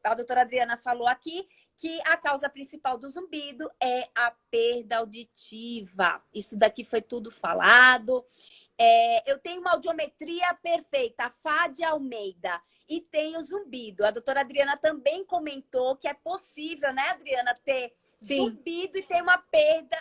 A doutora Adriana falou aqui que a causa principal do zumbido é a perda auditiva. Isso daqui foi tudo falado. Eu tenho uma audiometria perfeita, a Fádia Almeida, e tenho zumbido. A doutora Adriana também comentou que é possível, né, Adriana, ter zumbido e ter uma perda,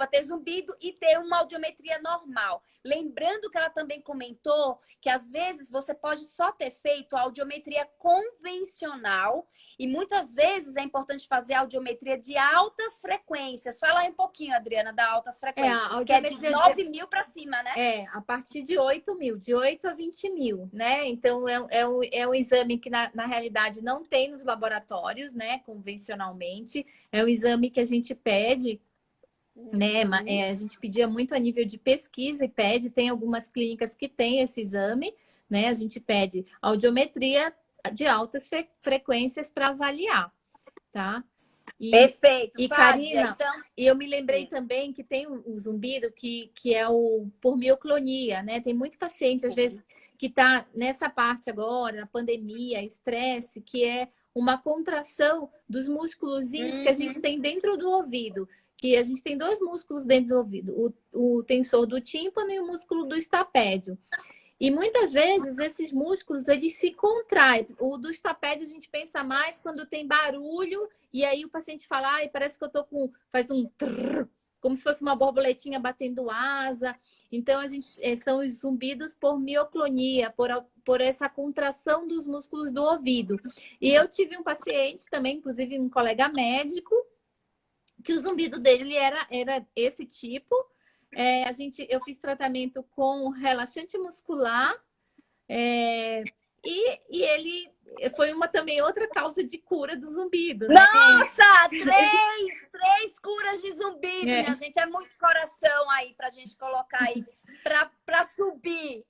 ter zumbido e ter uma audiometria normal. Lembrando que ela também comentou que às vezes você pode só ter feito a audiometria convencional e muitas vezes é importante fazer a audiometria de altas frequências. Fala aí um pouquinho, Adriana, da altas frequências, que é de 9 mil para cima, né? A partir de 8 mil, de 8 a 20 mil, né? Então, é um exame que na realidade não tem nos laboratórios, né? Convencionalmente. É um exame que a gente pede, né? A gente pedia muito a nível de pesquisa e pede, tem algumas clínicas que têm esse exame, né? A gente pede audiometria de altas frequências para avaliar, tá? Perfeito. E Karina, então... eu me lembrei também que tem o zumbido que é o por mioclonia, né? Tem muito paciente, às vezes, que está nessa parte agora, na pandemia, estresse, que é uma contração dos músculozinhos que a gente tem dentro do ouvido. Que a gente tem 2 músculos dentro do ouvido, o tensor do tímpano e o músculo do estapédio. E muitas vezes esses músculos eles se contraem. O do estapédio a gente pensa mais quando tem barulho e aí o paciente fala, ai, parece que eu tô com, faz um trrr, como se fosse uma borboletinha batendo asa. Então a gente são os zumbidos por mioclonia, por essa contração dos músculos do ouvido. E eu tive um paciente também, inclusive um colega médico, que o zumbido dele era esse tipo. Eu fiz tratamento com relaxante muscular e ele foi também outra causa de cura do zumbido, né? Nossa, três curas de zumbido, minha gente. É muito coração aí pra gente colocar aí pra subir.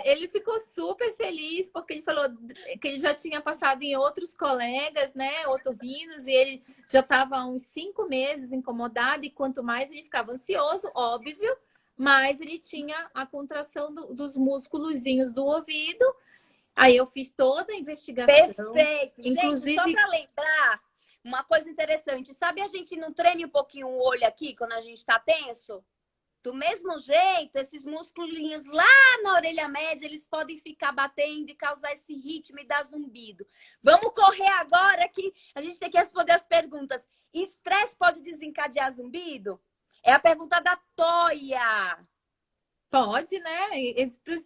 Ele ficou super feliz porque ele falou que ele já tinha passado em outros colegas, né, otorrinos, e ele já estava há uns 5 meses incomodado e quanto mais ele ficava ansioso, óbvio, mas ele tinha a contração dos músculozinhos do ouvido. Aí eu fiz toda a investigação. Perfeito. Inclusive... Gente, só para lembrar, uma coisa interessante. Sabe a gente não treme um pouquinho o olho aqui quando a gente está tenso? Do mesmo jeito, esses musculinhos lá na orelha média, eles podem ficar batendo e causar esse ritmo e dar zumbido. Vamos correr agora que a gente tem que responder as perguntas. Estresse pode desencadear zumbido? É a pergunta da Toia. Pode, né?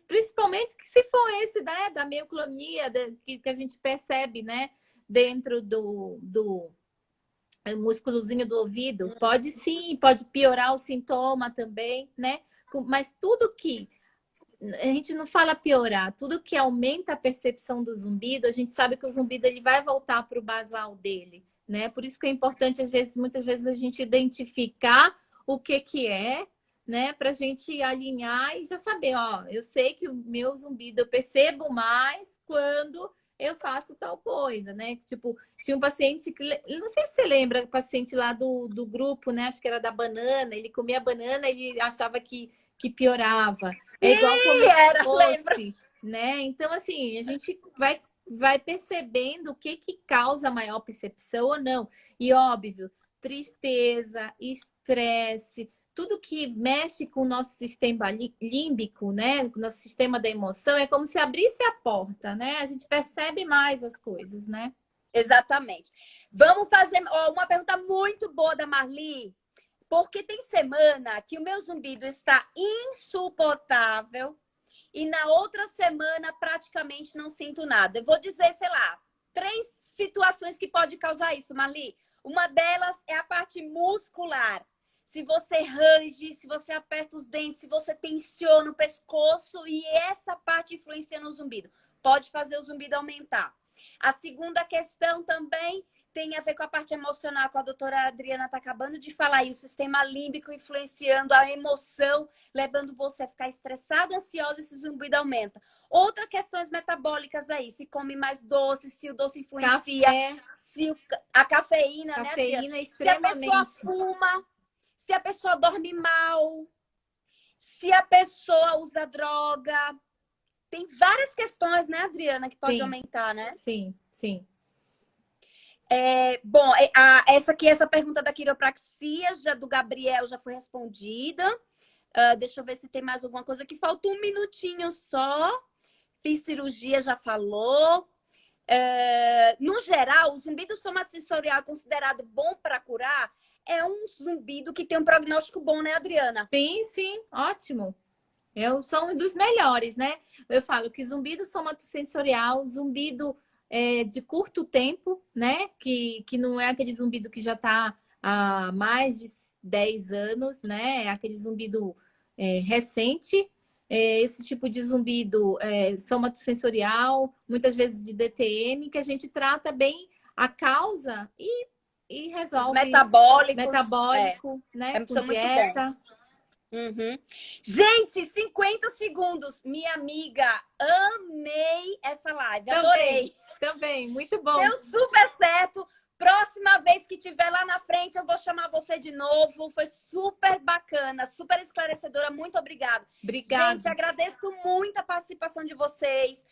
Principalmente que se for esse, né, da mioclonia, que a gente percebe, né, dentro do músculozinho do ouvido. Pode sim, pode piorar o sintoma também, né? Mas tudo que a gente não fala piorar, tudo que aumenta a percepção do zumbido, a gente sabe que o zumbido ele vai voltar para o basal dele, né? Por isso que é importante, muitas vezes, a gente identificar o que é, né? Para a gente alinhar e já saber, ó, eu sei que o meu zumbido eu percebo mais quando eu faço tal coisa, né? Tipo, tinha um paciente que, não sei se você lembra, o paciente lá do grupo, né? Acho que era da banana, ele comia banana, ele achava que piorava. É igual comer doce, né? Então, assim, a gente vai percebendo o que causa maior percepção ou não. E, óbvio, tristeza, estresse, tudo que mexe com o nosso sistema límbico, né? Com o nosso sistema da emoção, é como se abrisse a porta, né? A gente percebe mais as coisas, né? Exatamente. Vamos fazer uma pergunta muito boa da Marli. Porque tem semana que o meu zumbido está insuportável e na outra semana praticamente não sinto nada. Eu vou dizer, sei lá, 3 situações que pode causar isso, Marli. Uma delas é a parte muscular. Se você range, se você aperta os dentes, se você tensiona o pescoço e essa parte influencia no zumbido. Pode fazer o zumbido aumentar. A segunda questão também tem a ver com a parte emocional, com a doutora Adriana está acabando de falar aí, o sistema límbico influenciando a emoção, levando você a ficar estressado, ansioso e esse zumbido aumenta. Outra questões metabólicas aí, se come mais doce, se o doce influencia, se a cafeína, né, Adriana? Extremamente. Se a pessoa fuma, se a pessoa dorme mal, se a pessoa usa droga. Tem várias questões, né, Adriana, que pode aumentar, né? Sim, sim. Bom, essa pergunta da quiropraxia do Gabriel já foi respondida. Deixa eu ver se tem mais alguma coisa que falta 1 minutinho só. Fiz cirurgia, já falou. No geral, o zumbido somatosensorial considerado bom para curar é um zumbido que tem um prognóstico bom, né, Adriana? Sim, sim, ótimo. São dos melhores, né? Eu falo que zumbido somatosensorial, zumbido de curto tempo, né? Que não é aquele zumbido que já está há mais de 10 anos, né? É aquele zumbido recente. Esse tipo de zumbido somatosensorial, muitas vezes de DTM, que a gente trata bem a causa e resolve. Os metabólicos. Metabólico, né? Com dieta. Uhum. Gente, 50 segundos. Minha amiga, amei essa live. Adorei. Também, muito bom. Deu super certo. Próxima vez que tiver lá na frente, eu vou chamar você de novo. Foi super bacana, super esclarecedora. Muito obrigada. Obrigada. Gente, agradeço muito a participação de vocês.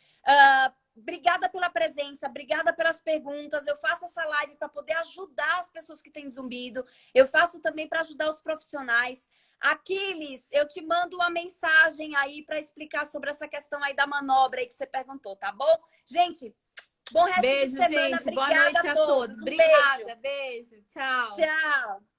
obrigada pela presença, obrigada pelas perguntas. Eu faço essa live para poder ajudar as pessoas que têm zumbido. Eu faço também para ajudar os profissionais. Aquiles, eu te mando uma mensagem aí para explicar sobre essa questão aí da manobra aí que você perguntou, tá bom? Gente, bom resto Beijo, de semana. gente. Obrigada Boa noite a todos. Um Obrigada. beijo. Beijo. Tchau. Tchau.